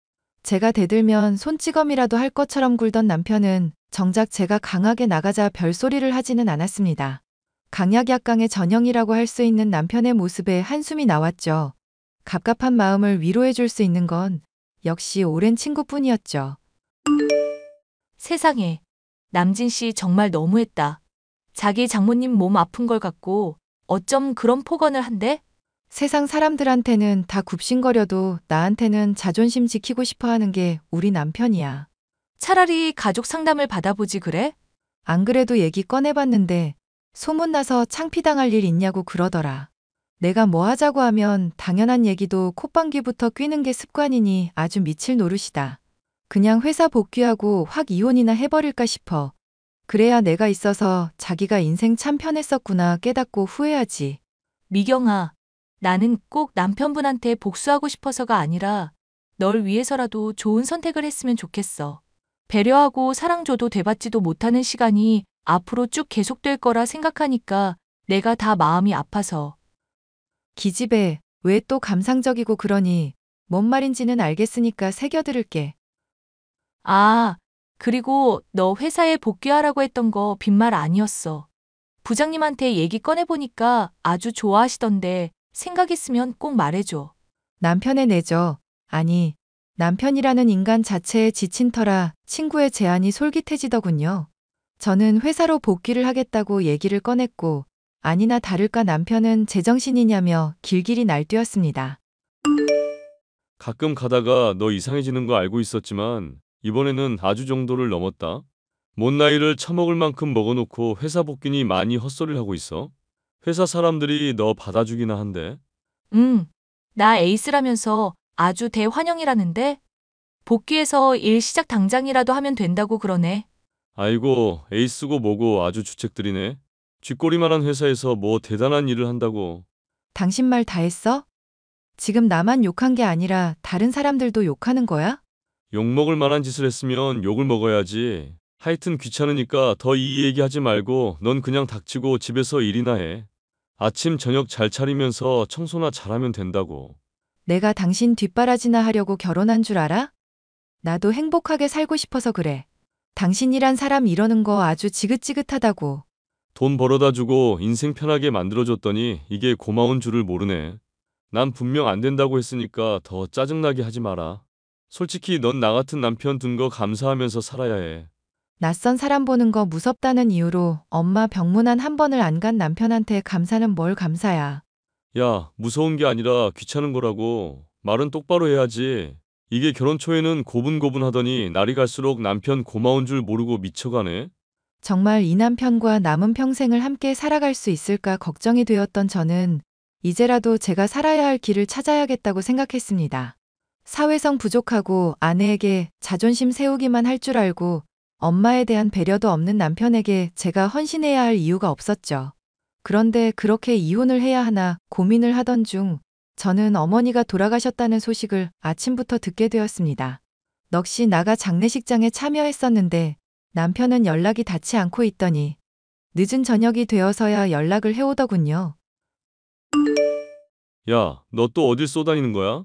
제가 대들면 손찌검이라도 할 것처럼 굴던 남편은 정작 제가 강하게 나가자 별소리를 하지는 않았습니다. 강약약강의 전형이라고 할 수 있는 남편의 모습에 한숨이 나왔죠. 갑갑한 마음을 위로해 줄 수 있는 건 역시 오랜 친구뿐이었죠. 세상에. 남진 씨 정말 너무했다. 자기 장모님 몸 아픈 걸 갖고 어쩜 그런 폭언을 한대? 세상 사람들한테는 다 굽신거려도 나한테는 자존심 지키고 싶어 하는 게 우리 남편이야. 차라리 가족 상담을 받아보지 그래? 안 그래도 얘기 꺼내봤는데 소문나서 창피당할 일 있냐고 그러더라. 내가 뭐 하자고 하면 당연한 얘기도 콧방귀부터 뀌는 게 습관이니 아주 미칠 노릇이다. 그냥 회사 복귀하고 확 이혼이나 해버릴까 싶어. 그래야 내가 있어서 자기가 인생 참 편했었구나 깨닫고 후회하지. 미경아, 나는 꼭 남편분한테 복수하고 싶어서가 아니라 널 위해서라도 좋은 선택을 했으면 좋겠어. 배려하고 사랑 줘도 돼받지도 못하는 시간이 앞으로 쭉 계속될 거라 생각하니까 내가 다 마음이 아파서. 기집애, 왜 또 감상적이고 그러니? 뭔 말인지는 알겠으니까 새겨들을게. 아, 그리고 너 회사에 복귀하라고 했던 거 빈말 아니었어. 부장님한테 얘기 꺼내보니까 아주 좋아하시던데 생각 있으면 꼭 말해줘. 남편의 내저, 아니, 남편이라는 인간 자체에 지친 터라 친구의 제안이 솔깃해지더군요. 저는 회사로 복귀를 하겠다고 얘기를 꺼냈고, 아니나 다를까 남편은 제정신이냐며 길길이 날뛰었습니다. 가끔 가다가 너 이상해지는 거 알고 있었지만 이번에는 아주 정도를 넘었다. 뭔 나이를 처먹을 만큼 먹어놓고 회사 복귀니 많이 헛소리를 하고 있어. 회사 사람들이 너 받아주기나 한데. 나 에이스라면서 아주 대환영이라는데? 복귀해서 일 시작 당장이라도 하면 된다고 그러네. 아이고, 에이스고 뭐고 아주 주책들이네. 쥐꼬리만한 회사에서 뭐 대단한 일을 한다고. 당신 말 다 했어? 지금 나만 욕한 게 아니라 다른 사람들도 욕하는 거야? 욕먹을 만한 짓을 했으면 욕을 먹어야지. 하여튼 귀찮으니까 더 이 얘기하지 말고 넌 그냥 닥치고 집에서 일이나 해. 아침 저녁 잘 차리면서 청소나 잘하면 된다고. 내가 당신 뒷바라지나 하려고 결혼한 줄 알아? 나도 행복하게 살고 싶어서 그래. 당신이란 사람 이러는 거 아주 지긋지긋하다고. 돈 벌어다 주고 인생 편하게 만들어줬더니 이게 고마운 줄을 모르네. 난 분명 안 된다고 했으니까 더 짜증나게 하지 마라. 솔직히 넌 나 같은 남편 둔 거 감사하면서 살아야 해. 낯선 사람 보는 거 무섭다는 이유로 엄마 병문안 한 번을 안 간 남편한테 감사는 뭘 감사야. 야, 무서운 게 아니라 귀찮은 거라고. 말은 똑바로 해야지. 이게 결혼 초에는 고분고분하더니 날이 갈수록 남편 고마운 줄 모르고 미쳐가네. 정말 이 남편과 남은 평생을 함께 살아갈 수 있을까 걱정이 되었던 저는 이제라도 제가 살아야 할 길을 찾아야겠다고 생각했습니다. 사회성 부족하고 아내에게 자존심 세우기만 할 줄 알고 엄마에 대한 배려도 없는 남편에게 제가 헌신해야 할 이유가 없었죠. 그런데 그렇게 이혼을 해야 하나 고민을 하던 중 저는 어머니가 돌아가셨다는 소식을 아침부터 듣게 되었습니다. 넋이 나가 장례식장에 참여했었는데 남편은 연락이 닿지 않고 있더니 늦은 저녁이 되어서야 연락을 해오더군요. 야, 너 또 어딜 쏘다니는 거야?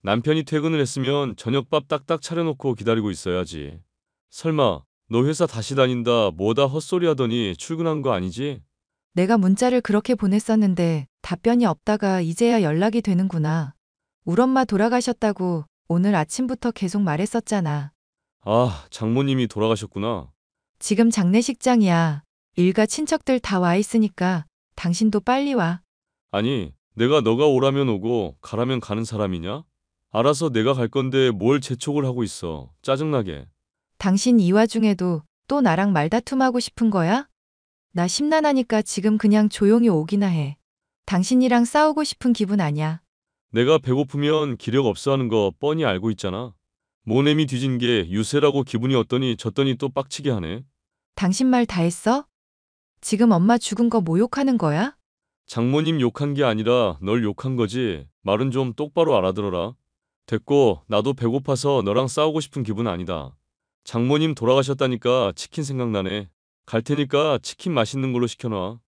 남편이 퇴근을 했으면 저녁밥 딱딱 차려놓고 기다리고 있어야지. 설마 너 회사 다시 다닌다 뭐다 헛소리 하더니 출근한 거 아니지? 내가 문자를 그렇게 보냈었는데 답변이 없다가 이제야 연락이 되는구나. 우리 엄마 돌아가셨다고 오늘 아침부터 계속 말했었잖아. 아, 장모님이 돌아가셨구나. 지금 장례식장이야. 일가 친척들 다 와 있으니까 당신도 빨리 와. 아니, 내가 너가 오라면 오고 가라면 가는 사람이냐? 알아서 내가 갈 건데 뭘 재촉을 하고 있어. 짜증나게. 당신 이 와중에도 또 나랑 말다툼하고 싶은 거야? 나 심란하니까 지금 그냥 조용히 오기나 해. 당신이랑 싸우고 싶은 기분 아냐. 내가 배고프면 기력 없어 하는 거 뻔히 알고 있잖아. 모nem이 뒤진 게 유세라고 기분이 어떠니 졌더니 또 빡치게 하네. 당신 말 다 했어? 지금 엄마 죽은 거 모욕하는 거야? 장모님 욕한 게 아니라 널 욕한 거지. 말은 좀 똑바로 알아들어라. 됐고, 나도 배고파서 너랑 싸우고 싶은 기분 아니다. 장모님 돌아가셨다니까 치킨 생각나네. 갈 테니까 치킨 맛있는 걸로 시켜놔.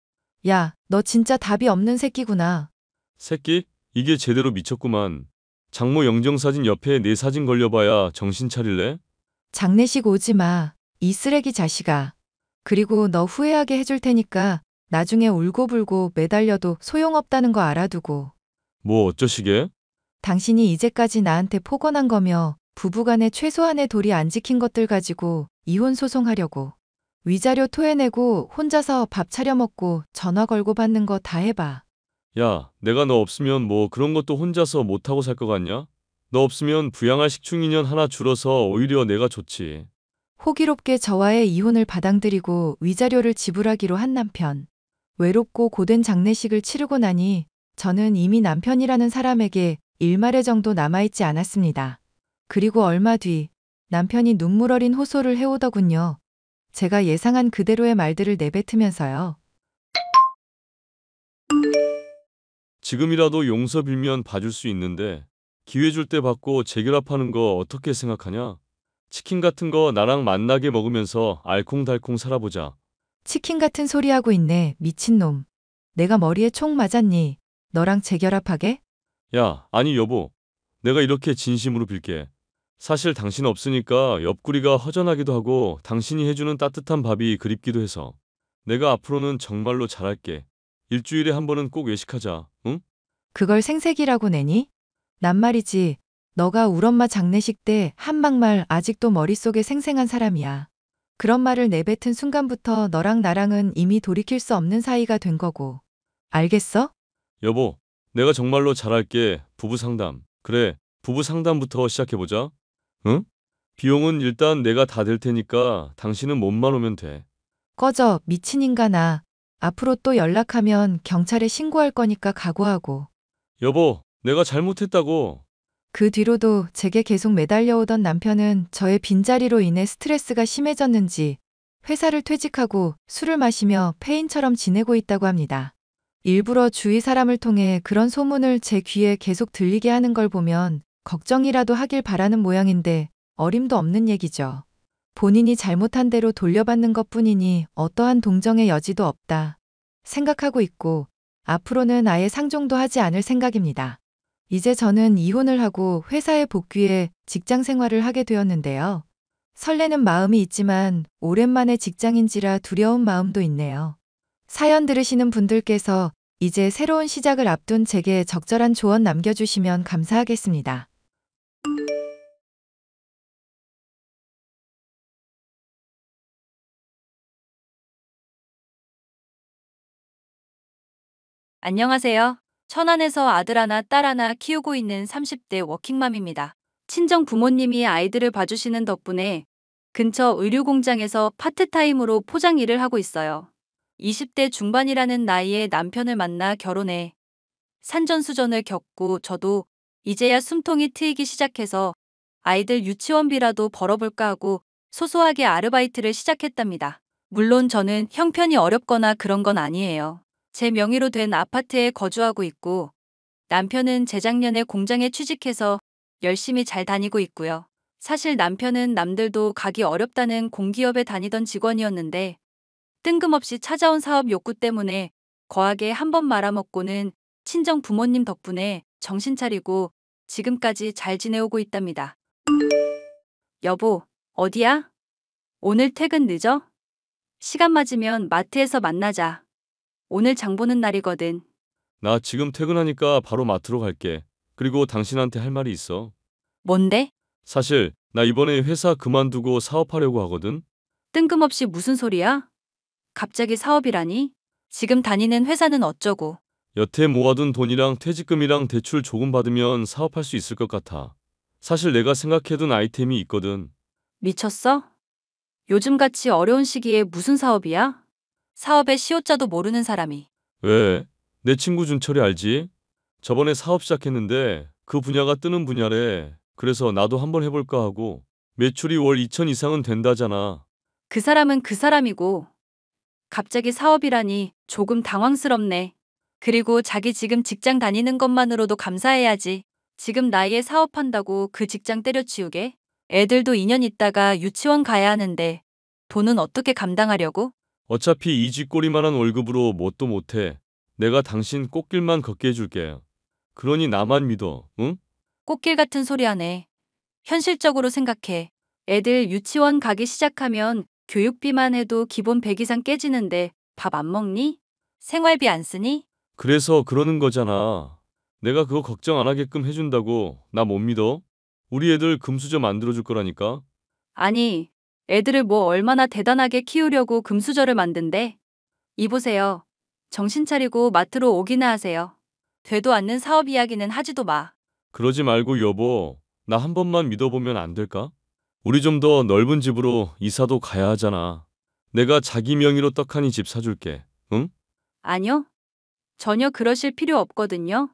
야, 너 진짜 답이 없는 새끼구나. 새끼? 이게 제대로 미쳤구만. 장모 영정사진 옆에 내 사진 걸려봐야 정신 차릴래? 장례식 오지 마. 이 쓰레기 자식아. 그리고 너 후회하게 해줄 테니까 나중에 울고불고 매달려도 소용없다는 거 알아두고. 뭐 어쩌시게? 당신이 이제까지 나한테 포건한 거며 부부간의 최소한의 도리 안 지킨 것들 가지고 이혼 소송하려고. 위자료 토해내고 혼자서 밥 차려 먹고 전화 걸고 받는 거 다 해봐. 야, 내가 너 없으면 뭐 그런 것도 혼자서 못하고 살 것 같냐? 너 없으면 부양할 식충인연 하나 줄어서 오히려 내가 좋지. 호기롭게 저와의 이혼을 받아들이고 위자료를 지불하기로 한 남편. 외롭고 고된 장례식을 치르고 나니 저는 이미 남편이라는 사람에게 일말의 정도 남아있지 않았습니다. 그리고 얼마 뒤 남편이 눈물 어린 호소를 해오더군요. 제가 예상한 그대로의 말들을 내뱉으면서요. 지금이라도 용서 빌면 봐줄 수 있는데 기회 줄 때 받고 재결합하는 거 어떻게 생각하냐? 치킨 같은 거 나랑 만나게 먹으면서 알콩달콩 살아보자. 치킨 같은 소리 하고 있네, 미친놈. 내가 머리에 총 맞았니? 너랑 재결합하게? 야, 아니 여보. 내가 이렇게 진심으로 빌게. 사실 당신 없으니까 옆구리가 허전하기도 하고 당신이 해주는 따뜻한 밥이 그립기도 해서. 내가 앞으로는 정말로 잘할게. 일주일에 한 번은 꼭 외식하자. 응? 그걸 생색이라고 내니? 난 말이지. 너가 울 엄마 장례식 때 한막말 아직도 머릿속에 생생한 사람이야. 그런 말을 내뱉은 순간부터 너랑 나랑은 이미 돌이킬 수 없는 사이가 된 거고. 알겠어? 여보, 내가 정말로 잘할게. 부부 상담. 그래, 부부 상담부터 시작해보자. 응? 비용은 일단 내가 다 댈 테니까 당신은 몸만 오면 돼. 꺼져, 미친 인간아. 앞으로 또 연락하면 경찰에 신고할 거니까 각오하고. 여보, 내가 잘못했다고. 그 뒤로도 제게 계속 매달려오던 남편은 저의 빈자리로 인해 스트레스가 심해졌는지 회사를 퇴직하고 술을 마시며 폐인처럼 지내고 있다고 합니다. 일부러 주위 사람을 통해 그런 소문을 제 귀에 계속 들리게 하는 걸 보면 걱정이라도 하길 바라는 모양인데 어림도 없는 얘기죠. 본인이 잘못한 대로 돌려받는 것뿐이니 어떠한 동정의 여지도 없다 생각하고 있고 앞으로는 아예 상종도 하지 않을 생각입니다. 이제 저는 이혼을 하고 회사에 복귀해 직장 생활을 하게 되었는데요. 설레는 마음이 있지만 오랜만에 직장인지라 두려운 마음도 있네요. 사연 들으시는 분들께서 이제 새로운 시작을 앞둔 제게 적절한 조언 남겨주시면 감사하겠습니다. 안녕하세요. 천안에서 아들 하나, 딸 하나 키우고 있는 30대 워킹맘입니다. 친정 부모님이 아이들을 봐주시는 덕분에 근처 의류공장에서 파트타임으로 포장 일을 하고 있어요. 20대 중반이라는 나이에 남편을 만나 결혼해 산전수전을 겪고 저도 이제야 숨통이 트이기 시작해서 아이들 유치원비라도 벌어볼까 하고 소소하게 아르바이트를 시작했답니다. 물론 저는 형편이 어렵거나 그런 건 아니에요. 제 명의로 된 아파트에 거주하고 있고 남편은 재작년에 공장에 취직해서 열심히 잘 다니고 있고요. 사실 남편은 남들도 가기 어렵다는 공기업에 다니던 직원이었는데 뜬금없이 찾아온 사업 욕구 때문에 거하게 한 번 말아먹고는 친정 부모님 덕분에 정신 차리고 지금까지 잘 지내오고 있답니다. 여보, 어디야? 오늘 퇴근 늦어? 시간 맞으면 마트에서 만나자. 오늘 장 보는 날이거든. 나 지금 퇴근하니까 바로 마트로 갈게. 그리고 당신한테 할 말이 있어. 뭔데? 사실 나 이번에 회사 그만두고 사업하려고 하거든. 뜬금없이 무슨 소리야? 갑자기 사업이라니? 지금 다니는 회사는 어쩌고? 여태 모아둔 돈이랑 퇴직금이랑 대출 조금 받으면 사업할 수 있을 것 같아. 사실 내가 생각해둔 아이템이 있거든. 미쳤어? 요즘같이 어려운 시기에 무슨 사업이야? 사업의 시효자도 모르는 사람이. 왜? 내 친구 준철이 알지? 저번에 사업 시작했는데 그 분야가 뜨는 분야래. 그래서 나도 한번 해볼까 하고. 매출이 월 2천 이상은 된다잖아. 그 사람은 그 사람이고 갑자기 사업이라니 조금 당황스럽네. 그리고 자기 지금 직장 다니는 것만으로도 감사해야지. 지금 나이에 사업한다고 그 직장 때려치우게? 애들도 2년 있다가 유치원 가야 하는데 돈은 어떻게 감당하려고? 어차피 이 쥐꼬리만한 월급으로 뭣도 못해. 내가 당신 꽃길만 걷게 해줄게. 그러니 나만 믿어, 응? 꽃길 같은 소리 하네. 현실적으로 생각해. 애들 유치원 가기 시작하면 교육비만 해도 기본 100 이상 깨지는데 밥 안 먹니? 생활비 안 쓰니? 그래서 그러는 거잖아. 내가 그거 걱정 안 하게끔 해준다고. 나 못 믿어? 우리 애들 금수저 만들어줄 거라니까. 아니, 애들을 뭐 얼마나 대단하게 키우려고 금수저를 만든대? 이보세요. 정신 차리고 마트로 오기나 하세요. 되도 않는 사업 이야기는 하지도 마. 그러지 말고 여보, 나 한 번만 믿어보면 안 될까? 우리 좀 더 넓은 집으로 이사도 가야 하잖아. 내가 자기 명의로 떡하니 집 사줄게. 응? 아니요. 전혀 그러실 필요 없거든요.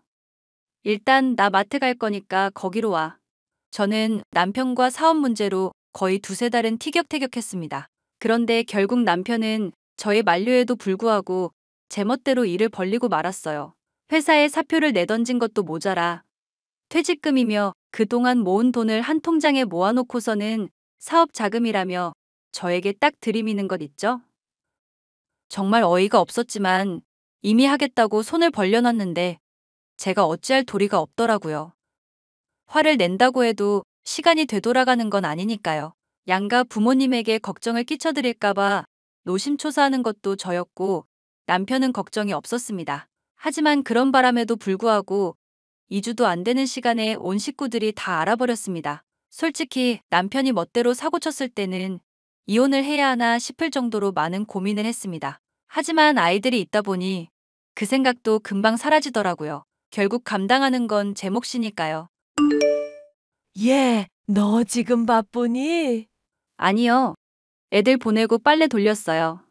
일단 나 마트 갈 거니까 거기로 와. 저는 남편과 사업 문제로 거의 두세 달은 티격태격했습니다. 그런데 결국 남편은 저의 만류에도 불구하고 제멋대로 일을 벌리고 말았어요. 회사에 사표를 내던진 것도 모자라 퇴직금이며 그동안 모은 돈을 한 통장에 모아놓고서는 사업 자금이라며 저에게 딱 들이미는 것 있죠? 정말 어이가 없었지만 이미 하겠다고 손을 벌려놨는데 제가 어찌할 도리가 없더라고요. 화를 낸다고 해도 시간이 되돌아가는 건 아니니까요. 양가 부모님에게 걱정을 끼쳐드릴까봐 노심초사하는 것도 저였고 남편은 걱정이 없었습니다. 하지만 그런 바람에도 불구하고 2주도 안 되는 시간에 온 식구들이 다 알아버렸습니다. 솔직히 남편이 멋대로 사고쳤을 때는 이혼을 해야 하나 싶을 정도로 많은 고민을 했습니다. 하지만 아이들이 있다 보니 그 생각도 금방 사라지더라고요. 결국 감당하는 건 제 몫이니까요. 너 지금 바쁘니? 아니요. 애들 보내고 빨래 돌렸어요.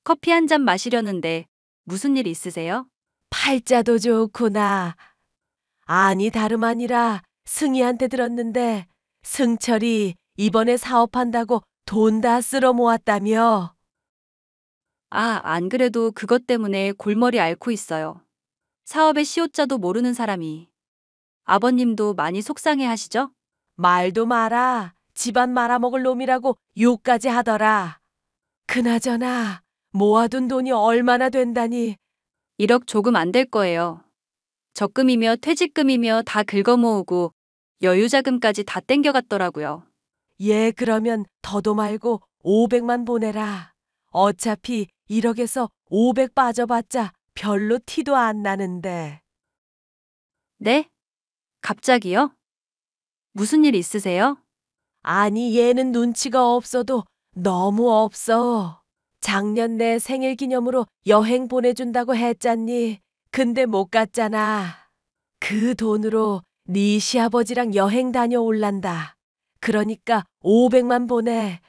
커피 한 잔 마시려는데 무슨 일 있으세요? 팔자도 좋구나. 아니, 다름 아니라 승희한테 들었는데 승철이 이번에 사업한다고 돈 다 쓸어 모았다며. 아, 안 그래도 그것 때문에 골머리 앓고 있어요. 사업의 시효자도 모르는 사람이. 아버님도 많이 속상해 하시죠? 말도 마라. 집안 말아먹을 놈이라고 욕까지 하더라. 그나저나 모아둔 돈이 얼마나 된다니. 1억 조금 안 될 거예요. 적금이며 퇴직금이며 다 긁어 모으고 여유자금까지 다 땡겨갔더라고요. 그러면 더도 말고 500만 보내라. 어차피 1억에서 500 빠져봤자 별로 티도 안 나는데. 네? 갑자기요? 무슨 일 있으세요? 아니, 얘는 눈치가 없어도 너무 없어. 작년 내 생일 기념으로 여행 보내준다고 했잖니. 근데 못 갔잖아. 그 돈으로 네 시아버지랑 여행 다녀올란다. 그러니까 500만 보내.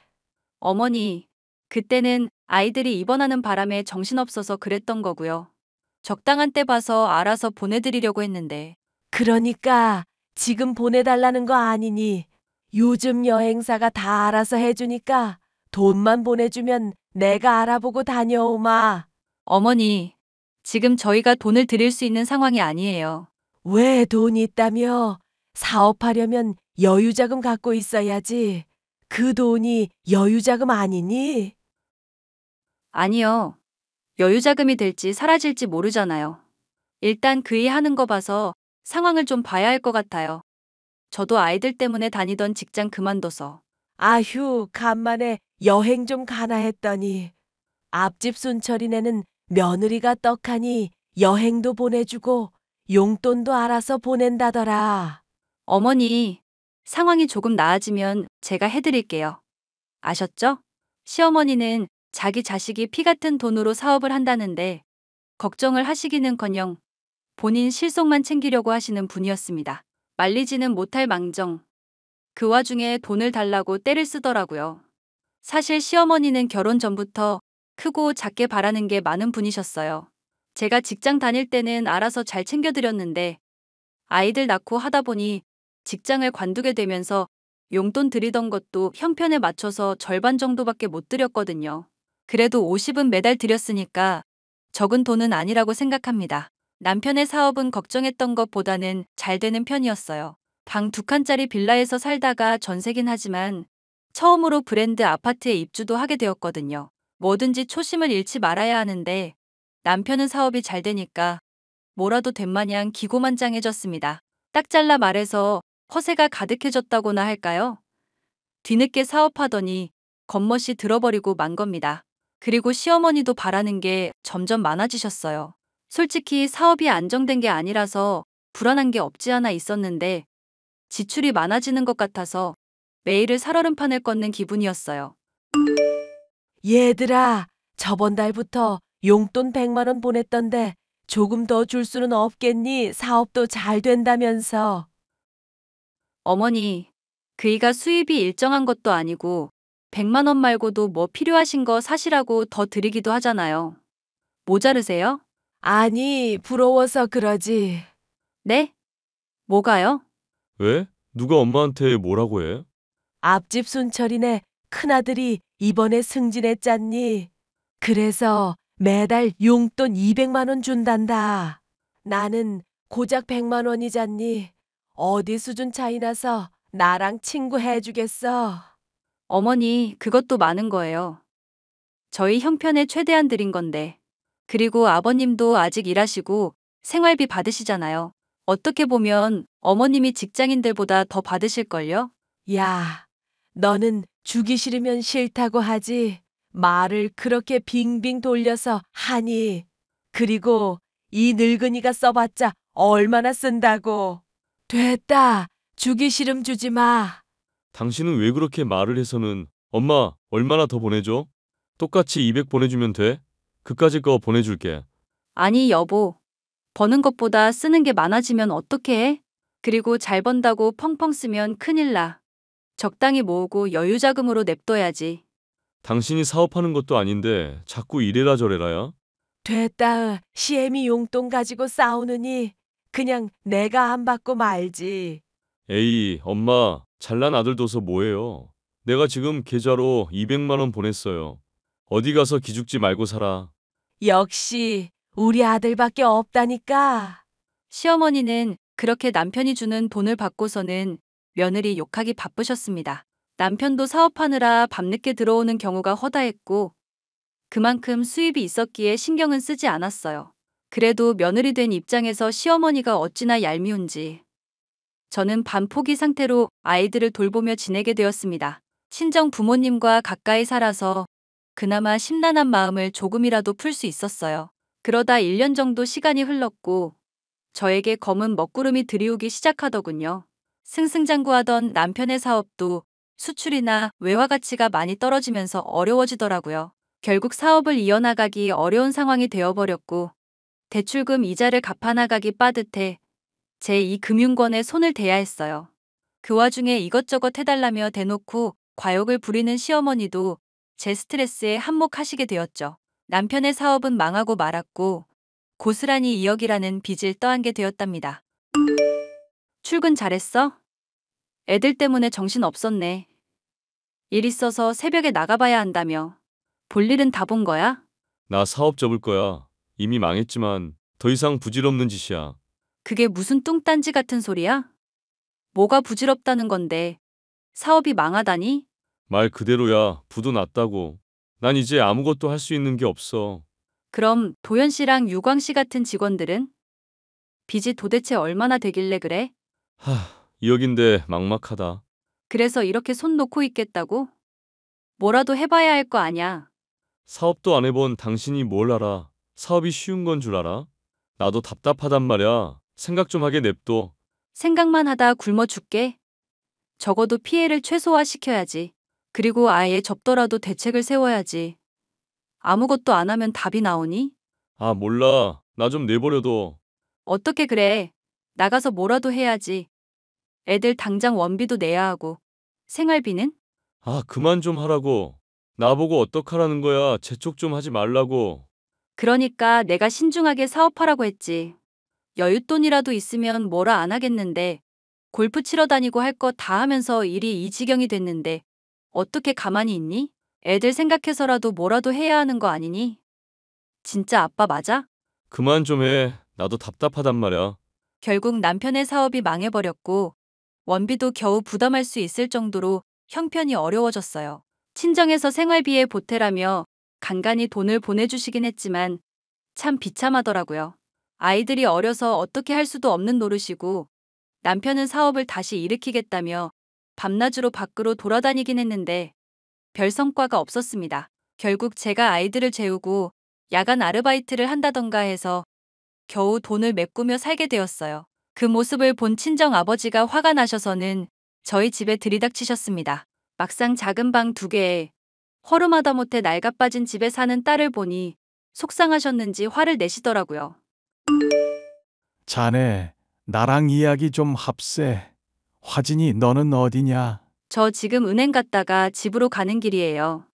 어머니, 그때는 아이들이 입원하는 바람에 정신없어서 그랬던 거고요. 적당한 때 봐서 알아서 보내드리려고 했는데. 그러니까 지금 보내달라는 거 아니니. 요즘 여행사가 다 알아서 해주니까 돈만 보내주면 내가 알아보고 다녀오마. 어머니, 지금 저희가 돈을 드릴 수 있는 상황이 아니에요. 왜 돈 있다며? 사업하려면 여유자금 갖고 있어야지. 그 돈이 여유자금 아니니? 아니요. 여유자금이 될지 사라질지 모르잖아요. 일단 그 일 하는 거 봐서 상황을 좀 봐야 할 것 같아요. 저도 아이들 때문에 다니던 직장 그만둬서. 아휴, 간만에 여행 좀 가나 했더니 앞집 순철이네는 며느리가 떡하니 여행도 보내주고 용돈도 알아서 보낸다더라. 어머니, 상황이 조금 나아지면 제가 해드릴게요. 아셨죠? 시어머니는 자기 자식이 피 같은 돈으로 사업을 한다는데 걱정을 하시기는커녕 본인 실속만 챙기려고 하시는 분이었습니다. 말리지는 못할 망정. 그 와중에 돈을 달라고 떼를 쓰더라고요. 사실 시어머니는 결혼 전부터 크고 작게 바라는 게 많은 분이셨어요. 제가 직장 다닐 때는 알아서 잘 챙겨드렸는데 아이들 낳고 하다 보니 직장을 관두게 되면서 용돈 드리던 것도 형편에 맞춰서 절반 정도밖에 못 드렸거든요. 그래도 50은 매달 드렸으니까 적은 돈은 아니라고 생각합니다. 남편의 사업은 걱정했던 것보다는 잘 되는 편이었어요. 방 2칸짜리 빌라에서 살다가 전세긴 하지만 처음으로 브랜드 아파트에 입주도 하게 되었거든요. 뭐든지 초심을 잃지 말아야 하는데 남편은 사업이 잘 되니까 뭐라도 된 마냥 기고만장해졌습니다. 딱 잘라 말해서 허세가 가득해졌다고나 할까요? 뒤늦게 사업하더니 겉멋이 들어버리고 만 겁니다. 그리고 시어머니도 바라는 게 점점 많아지셨어요. 솔직히 사업이 안정된 게 아니라서 불안한 게 없지 않아 있었는데 지출이 많아지는 것 같아서 매일을 살얼음판을 걷는 기분이었어요. 얘들아, 저번 달부터 용돈 100만 원 보냈던데 조금 더 줄 수는 없겠니? 사업도 잘 된다면서. 어머니, 그이가 수입이 일정한 것도 아니고 100만 원 말고도 뭐 필요하신 거 사시라고 더 드리기도 하잖아요. 모자르세요? 아니, 부러워서 그러지. 네? 뭐가요? 왜? 누가 엄마한테 뭐라고 해? 앞집 순철이네 큰아들이 이번에 승진했잖니. 그래서 매달 용돈 200만 원 준단다. 나는 고작 100만 원이잖니. 어디 수준 차이 나서 나랑 친구 해주겠어. 어머니, 그것도 많은 거예요. 저희 형편에 최대한 드린 건데. 그리고 아버님도 아직 일하시고 생활비 받으시잖아요. 어떻게 보면 어머님이 직장인들보다 더 받으실걸요? 야, 너는 주기 싫으면 싫다고 하지. 말을 그렇게 빙빙 돌려서 하니. 그리고 이 늙은이가 써봤자 얼마나 쓴다고. 됐다. 주기 싫음 주지 마. 당신은 왜 그렇게 말을 해서는 엄마 얼마나 더 보내줘? 똑같이 200 보내주면 돼? 그까짓 거 보내줄게. 아니, 여보. 버는 것보다 쓰는 게 많아지면 어떡해? 해? 그리고 잘 번다고 펑펑 쓰면 큰일 나. 적당히 모으고 여유 자금으로 냅둬야지. 당신이 사업하는 것도 아닌데 자꾸 이래라 저래라야? 됐다. 시애미 용돈 가지고 싸우느니 그냥 내가 안 받고 말지. 에이, 엄마, 잘난 아들 둬서 뭐해요? 내가 지금 계좌로 200만 원 보냈어요. 어디 가서 기죽지 말고 살아. 역시 우리 아들밖에 없다니까. 시어머니는 그렇게 남편이 주는 돈을 받고서는 며느리 욕하기 바쁘셨습니다. 남편도 사업하느라 밤늦게 들어오는 경우가 허다했고 그만큼 수입이 있었기에 신경은 쓰지 않았어요. 그래도 며느리 된 입장에서 시어머니가 어찌나 얄미운지 저는 반포기 상태로 아이들을 돌보며 지내게 되었습니다. 친정 부모님과 가까이 살아서 그나마 심란한 마음을 조금이라도 풀 수 있었어요. 그러다 1년 정도 시간이 흘렀고 저에게 검은 먹구름이 들이오기 시작하더군요. 승승장구하던 남편의 사업도 수출이나 외화 가치가 많이 떨어지면서 어려워지더라고요. 결국 사업을 이어나가기 어려운 상황이 되어버렸고 대출금 이자를 갚아나가기 빠듯해 제2 금융권에 손을 대야 했어요. 그 와중에 이것저것 해달라며 대놓고 과욕을 부리는 시어머니도 제 스트레스에 한몫하시게 되었죠. 남편의 사업은 망하고 말았고 고스란히 2억이라는 빚을 떠안게 되었답니다. 출근 잘했어? 애들 때문에 정신 없었네. 일 있어서 새벽에 나가봐야 한다며. 볼 일은 다 본 거야? 나 사업 접을 거야. 이미 망했지만 더 이상 부질없는 짓이야. 그게 무슨 뚱딴지 같은 소리야? 뭐가 부질없다는 건데 사업이 망하다니? 말 그대로야. 부도 났다고. 난 이제 아무것도 할 수 있는 게 없어. 그럼 도연 씨랑 유광 씨 같은 직원들은? 빚이 도대체 얼마나 되길래 그래? 2억인데 막막하다. 그래서 이렇게 손 놓고 있겠다고? 뭐라도 해봐야 할 거 아냐. 사업도 안 해본 당신이 뭘 알아. 사업이 쉬운 건 줄 알아? 나도 답답하단 말야. 생각 좀 하게 냅둬. 생각만 하다 굶어 죽게? 적어도 피해를 최소화시켜야지. 그리고 아예 접더라도 대책을 세워야지. 아무것도 안 하면 답이 나오니? 아, 몰라. 나 좀 내버려둬. 어떻게 그래. 나가서 뭐라도 해야지. 애들 당장 원비도 내야 하고. 생활비는? 아, 그만 좀 하라고. 나보고 어떡하라는 거야. 재촉 좀 하지 말라고. 그러니까 내가 신중하게 사업하라고 했지. 여윳돈이라도 있으면 뭐라 안 하겠는데 골프 치러 다니고 할 거 다 하면서 일이 이 지경이 됐는데 어떻게 가만히 있니? 애들 생각해서라도 뭐라도 해야 하는 거 아니니? 진짜 아빠 맞아? 그만 좀 해. 나도 답답하단 말야. 결국 남편의 사업이 망해버렸고 원비도 겨우 부담할 수 있을 정도로 형편이 어려워졌어요. 친정에서 생활비에 보태라며 간간히 돈을 보내주시긴 했지만 참 비참하더라고요. 아이들이 어려서 어떻게 할 수도 없는 노릇이고 남편은 사업을 다시 일으키겠다며 밤낮으로 밖으로 돌아다니긴 했는데 별 성과가 없었습니다. 결국 제가 아이들을 재우고 야간 아르바이트를 한다던가 해서 겨우 돈을 메꾸며 살게 되었어요. 그 모습을 본 친정 아버지가 화가 나셔서는 저희 집에 들이닥치셨습니다. 막상 작은 방 2개에 허름하다 못해 낡아빠진 집에 사는 딸을 보니 속상하셨는지 화를 내시더라고요. 자네, 나랑 이야기 좀 합세. 화진이 너는 어디냐? 저 지금 은행 갔다가 집으로 가는 길이에요.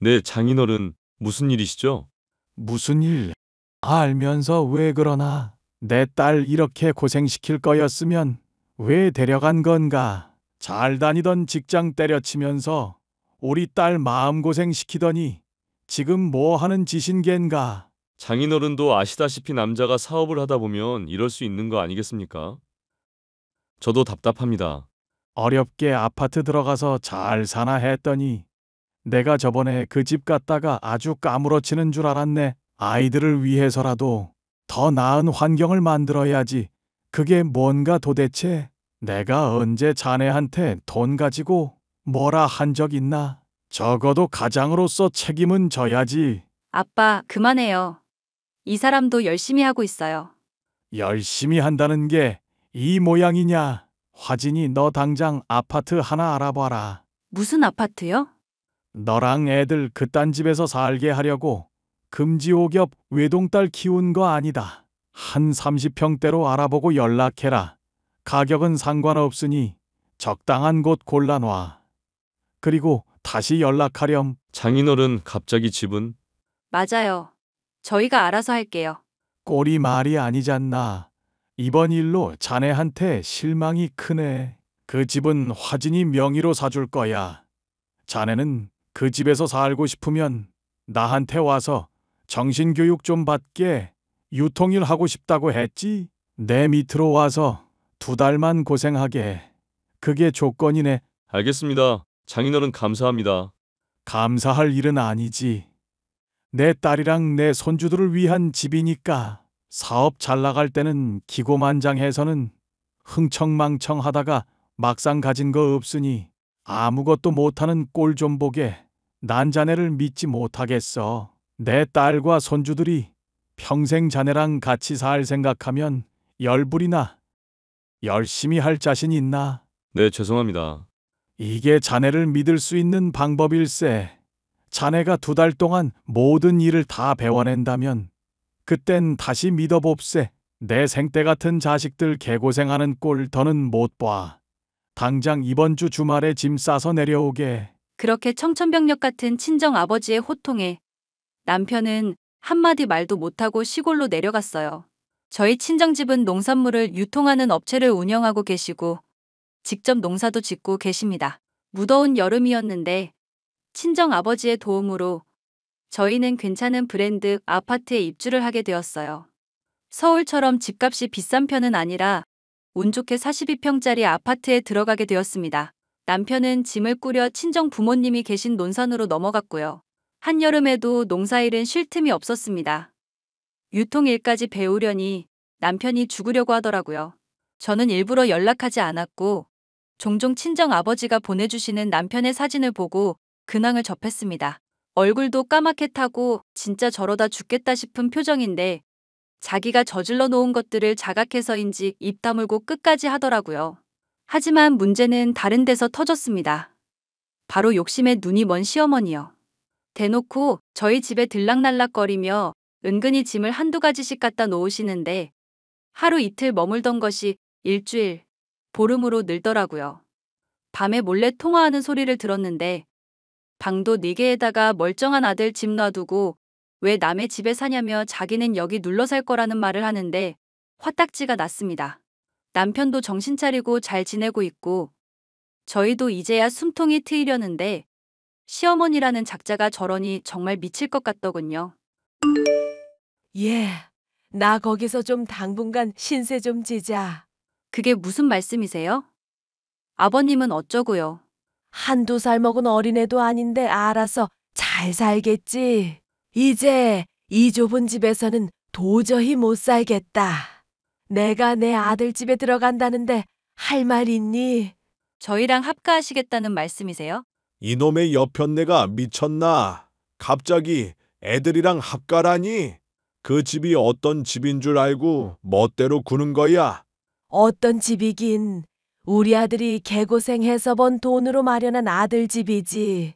네, 장인어른, 무슨 일이시죠? 무슨 일? 알면서 왜 그러나? 내 딸 이렇게 고생시킬 거였으면 왜 데려간 건가? 잘 다니던 직장 때려치면서 우리 딸 마음고생 시키더니 지금 뭐 하는 짓인 겐가? 장인어른도 아시다시피 남자가 사업을 하다 보면 이럴 수 있는 거 아니겠습니까? 저도 답답합니다. 어렵게 아파트 들어가서 잘 사나 했더니 내가 저번에 그 집 갔다가 아주 까무러치는 줄 알았네. 아이들을 위해서라도 더 나은 환경을 만들어야지. 그게 뭔가 도대체? 내가 언제 자네한테 돈 가지고 뭐라 한 적 있나? 적어도 가장으로서 책임은 져야지. 아빠, 그만해요. 이 사람도 열심히 하고 있어요. 열심히 한다는 게 이 모양이냐? 화진이 너 당장 아파트 하나 알아봐라. 무슨 아파트요? 너랑 애들 그딴 집에서 살게 하려고 금지옥엽 외동딸 키운 거 아니다. 한 30평대로 알아보고 연락해라. 가격은 상관없으니 적당한 곳 골라놔. 그리고 다시 연락하렴. 장인어른 갑자기 집은? 맞아요. 저희가 알아서 할게요. 꼴이 말이 아니잖나. 이번 일로 자네한테 실망이 크네. 그 집은 화진이 명의로 사줄 거야. 자네는 그 집에서 살고 싶으면 나한테 와서 정신교육 좀 받게. 유통일 하고 싶다고 했지? 내 밑으로 와서 2달만 고생하게. 그게 조건이네. 알겠습니다. 장인어른 감사합니다. 감사할 일은 아니지. 내 딸이랑 내 손주들을 위한 집이니까. 사업 잘 나갈 때는 기고만장해서는 흥청망청하다가 막상 가진 거 없으니 아무것도 못하는 꼴 좀 보게. 난 자네를 믿지 못하겠어. 내 딸과 손주들이 평생 자네랑 같이 살 생각하면 열불이나. 열심히 할 자신 있나? 네, 죄송합니다. 이게 자네를 믿을 수 있는 방법일세. 자네가 2달 동안 모든 일을 다 배워낸다면 그땐 다시 믿어봅세. 내 생때 같은 자식들 개고생하는 꼴 더는 못 봐. 당장 이번 주 주말에 짐 싸서 내려오게. 그렇게 청천벽력 같은 친정 아버지의 호통에 남편은 한마디 말도 못하고 시골로 내려갔어요. 저희 친정집은 농산물을 유통하는 업체를 운영하고 계시고 직접 농사도 짓고 계십니다. 무더운 여름이었는데 친정 아버지의 도움으로 저희는 괜찮은 브랜드 아파트에 입주를 하게 되었어요. 서울처럼 집값이 비싼 편은 아니라 운 좋게 42평짜리 아파트에 들어가게 되었습니다. 남편은 짐을 꾸려 친정 부모님이 계신 논산으로 넘어갔고요. 한여름에도 농사일은 쉴 틈이 없었습니다. 유통일까지 배우려니 남편이 죽으려고 하더라고요. 저는 일부러 연락하지 않았고 종종 친정 아버지가 보내주시는 남편의 사진을 보고 근황을 접했습니다. 얼굴도 까맣게 타고 진짜 저러다 죽겠다 싶은 표정인데 자기가 저질러 놓은 것들을 자각해서인지 입 다물고 끝까지 하더라고요. 하지만 문제는 다른 데서 터졌습니다. 바로 욕심에 눈이 먼 시어머니요. 대놓고 저희 집에 들락날락거리며 은근히 짐을 한두 가지씩 갖다 놓으시는데 하루 이틀 머물던 것이 일주일, 보름으로 늘더라고요. 밤에 몰래 통화하는 소리를 들었는데 방도 4개에다가 멀쩡한 아들 집 놔두고 왜 남의 집에 사냐며 자기는 여기 눌러 살 거라는 말을 하는데 화딱지가 났습니다. 남편도 정신 차리고 잘 지내고 있고 저희도 이제야 숨통이 트이려는데 시어머니라는 작자가 저러니 정말 미칠 것 같더군요. 예, 나 거기서 좀 당분간 신세 좀 지자. 그게 무슨 말씀이세요? 아버님은 어쩌고요? 1~2살 먹은 어린애도 아닌데 알아서 잘 살겠지. 이제 이 좁은 집에서는 도저히 못 살겠다. 내가 내 아들 집에 들어간다는데 할 말 있니? 저희랑 합가하시겠다는 말씀이세요? 이놈의 여편네가 미쳤나? 갑자기 애들이랑 합가라니? 그 집이 어떤 집인 줄 알고 멋대로 구는 거야? 어떤 집이긴 우리 아들이 개고생해서 번 돈으로 마련한 아들 집이지.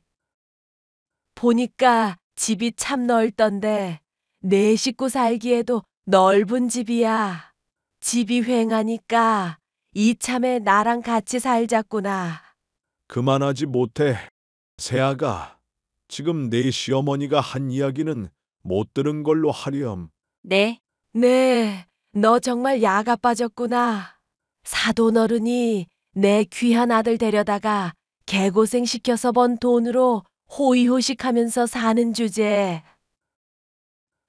보니까 집이 참 넓던데 4식구 살기에도 넓은 집이야. 집이 휑하니까 이참에 나랑 같이 살자꾸나. 그만하지 못해. 세아가, 지금 내 시어머니가 한 이야기는 못 들은 걸로 하렴. 네. 네, 너 정말 야가 빠졌구나. 사돈 어른이 내 귀한 아들 데려다가 개고생 시켜서 번 돈으로 호의호식하면서 사는 주제에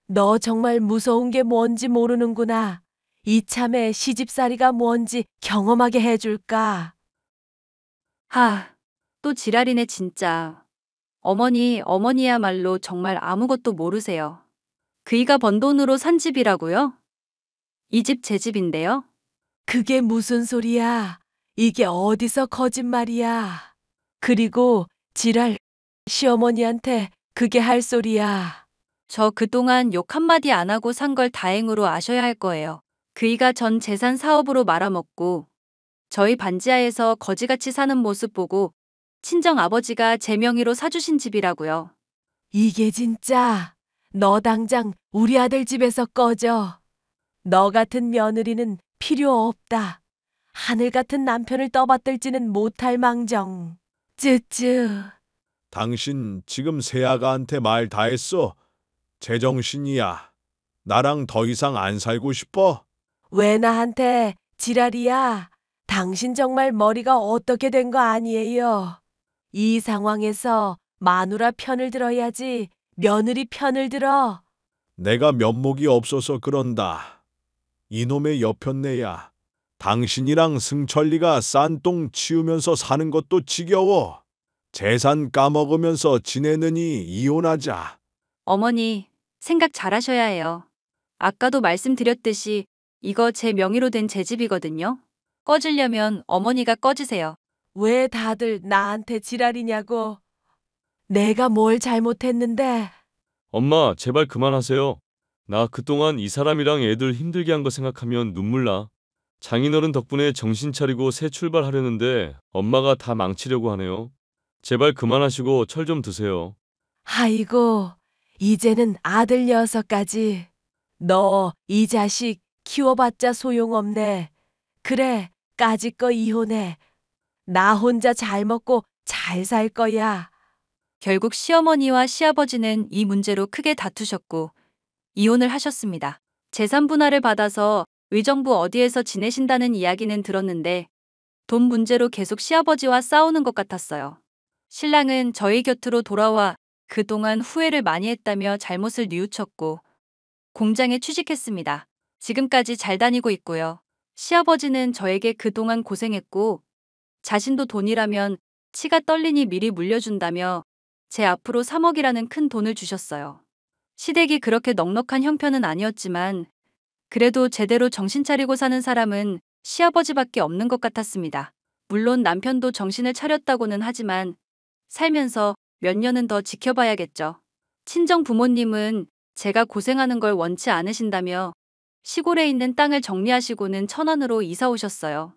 너 정말 무서운 게 뭔지 모르는구나. 이참에 시집살이가 뭔지 경험하게 해줄까? 또 지랄이네 진짜. 어머니야말로 정말 아무것도 모르세요. 그이가 번 돈으로 산 집이라고요? 이 집 제 집인데요? 그게 무슨 소리야? 이게 어디서 거짓말이야? 그리고 지랄, 시어머니한테 그게 할 소리야. 저 그동안 욕 한마디 안 하고 산 걸 다행으로 아셔야 할 거예요. 그이가 전 재산 사업으로 말아먹고 저희 반지하에서 거지같이 사는 모습 보고 친정 아버지가 제 명의로 사주신 집이라고요. 이게 진짜 너 당장 우리 아들 집에서 꺼져. 너 같은 며느리는 필요 없다. 하늘 같은 남편을 떠받들지는 못할 망정. 쯔쯔. 당신 지금 새아가한테 말 다 했어. 제정신이야. 나랑 더 이상 안 살고 싶어? 왜 나한테 지랄이야? 당신 정말 머리가 어떻게 된 거 아니에요? 이 상황에서 마누라 편을 들어야지 며느리 편을 들어. 내가 면목이 없어서 그런다. 이놈의 여편네야. 당신이랑 승철이가 싼똥 치우면서 사는 것도 지겨워. 재산 까먹으면서 지내느니 이혼하자. 어머니, 생각 잘하셔야 해요. 아까도 말씀드렸듯이 이거 제 명의로 된 제 집이거든요. 꺼지려면 어머니가 꺼지세요. 왜 다들 나한테 지랄이냐고. 내가 뭘 잘못했는데. 엄마, 제발 그만하세요. 나 그동안 이 사람이랑 애들 힘들게 한 거 생각하면 눈물 나. 장인어른 덕분에 정신 차리고 새 출발하려는데 엄마가 다 망치려고 하네요. 제발 그만하시고 철 좀 드세요. 아이고, 이제는 아들 녀석까지. 너 이 자식 키워봤자 소용없네. 그래, 까짓 거 이혼해. 나 혼자 잘 먹고 잘 살 거야. 결국 시어머니와 시아버지는 이 문제로 크게 다투셨고 이혼을 하셨습니다. 재산 분할을 받아서 의정부 어디에서 지내신다는 이야기는 들었는데 돈 문제로 계속 시아버지와 싸우는 것 같았어요. 신랑은 저희 곁으로 돌아와 그동안 후회를 많이 했다며 잘못을 뉘우쳤고 공장에 취직했습니다. 지금까지 잘 다니고 있고요. 시아버지는 저에게 그동안 고생했고 자신도 돈이라면 치가 떨리니 미리 물려준다며 제 앞으로 3억이라는 큰 돈을 주셨어요. 시댁이 그렇게 넉넉한 형편은 아니었지만 그래도 제대로 정신 차리고 사는 사람은 시아버지밖에 없는 것 같았습니다. 물론 남편도 정신을 차렸다고는 하지만 살면서 몇 년은 더 지켜봐야겠죠. 친정 부모님은 제가 고생하는 걸 원치 않으신다며 시골에 있는 땅을 정리하시고는 천안으로 이사 오셨어요.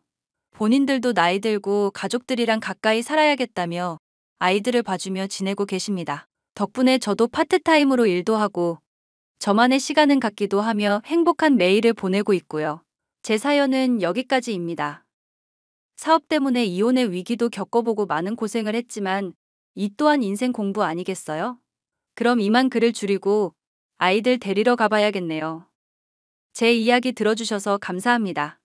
본인들도 나이 들고 가족들이랑 가까이 살아야겠다며 아이들을 봐주며 지내고 계십니다. 덕분에 저도 파트타임으로 일도 하고 저만의 시간은 갖기도 하며 행복한 매일을 보내고 있고요. 제 사연은 여기까지입니다. 사업 때문에 이혼의 위기도 겪어보고 많은 고생을 했지만 이 또한 인생 공부 아니겠어요? 그럼 이만 글을 줄이고 아이들 데리러 가봐야겠네요. 제 이야기 들어주셔서 감사합니다.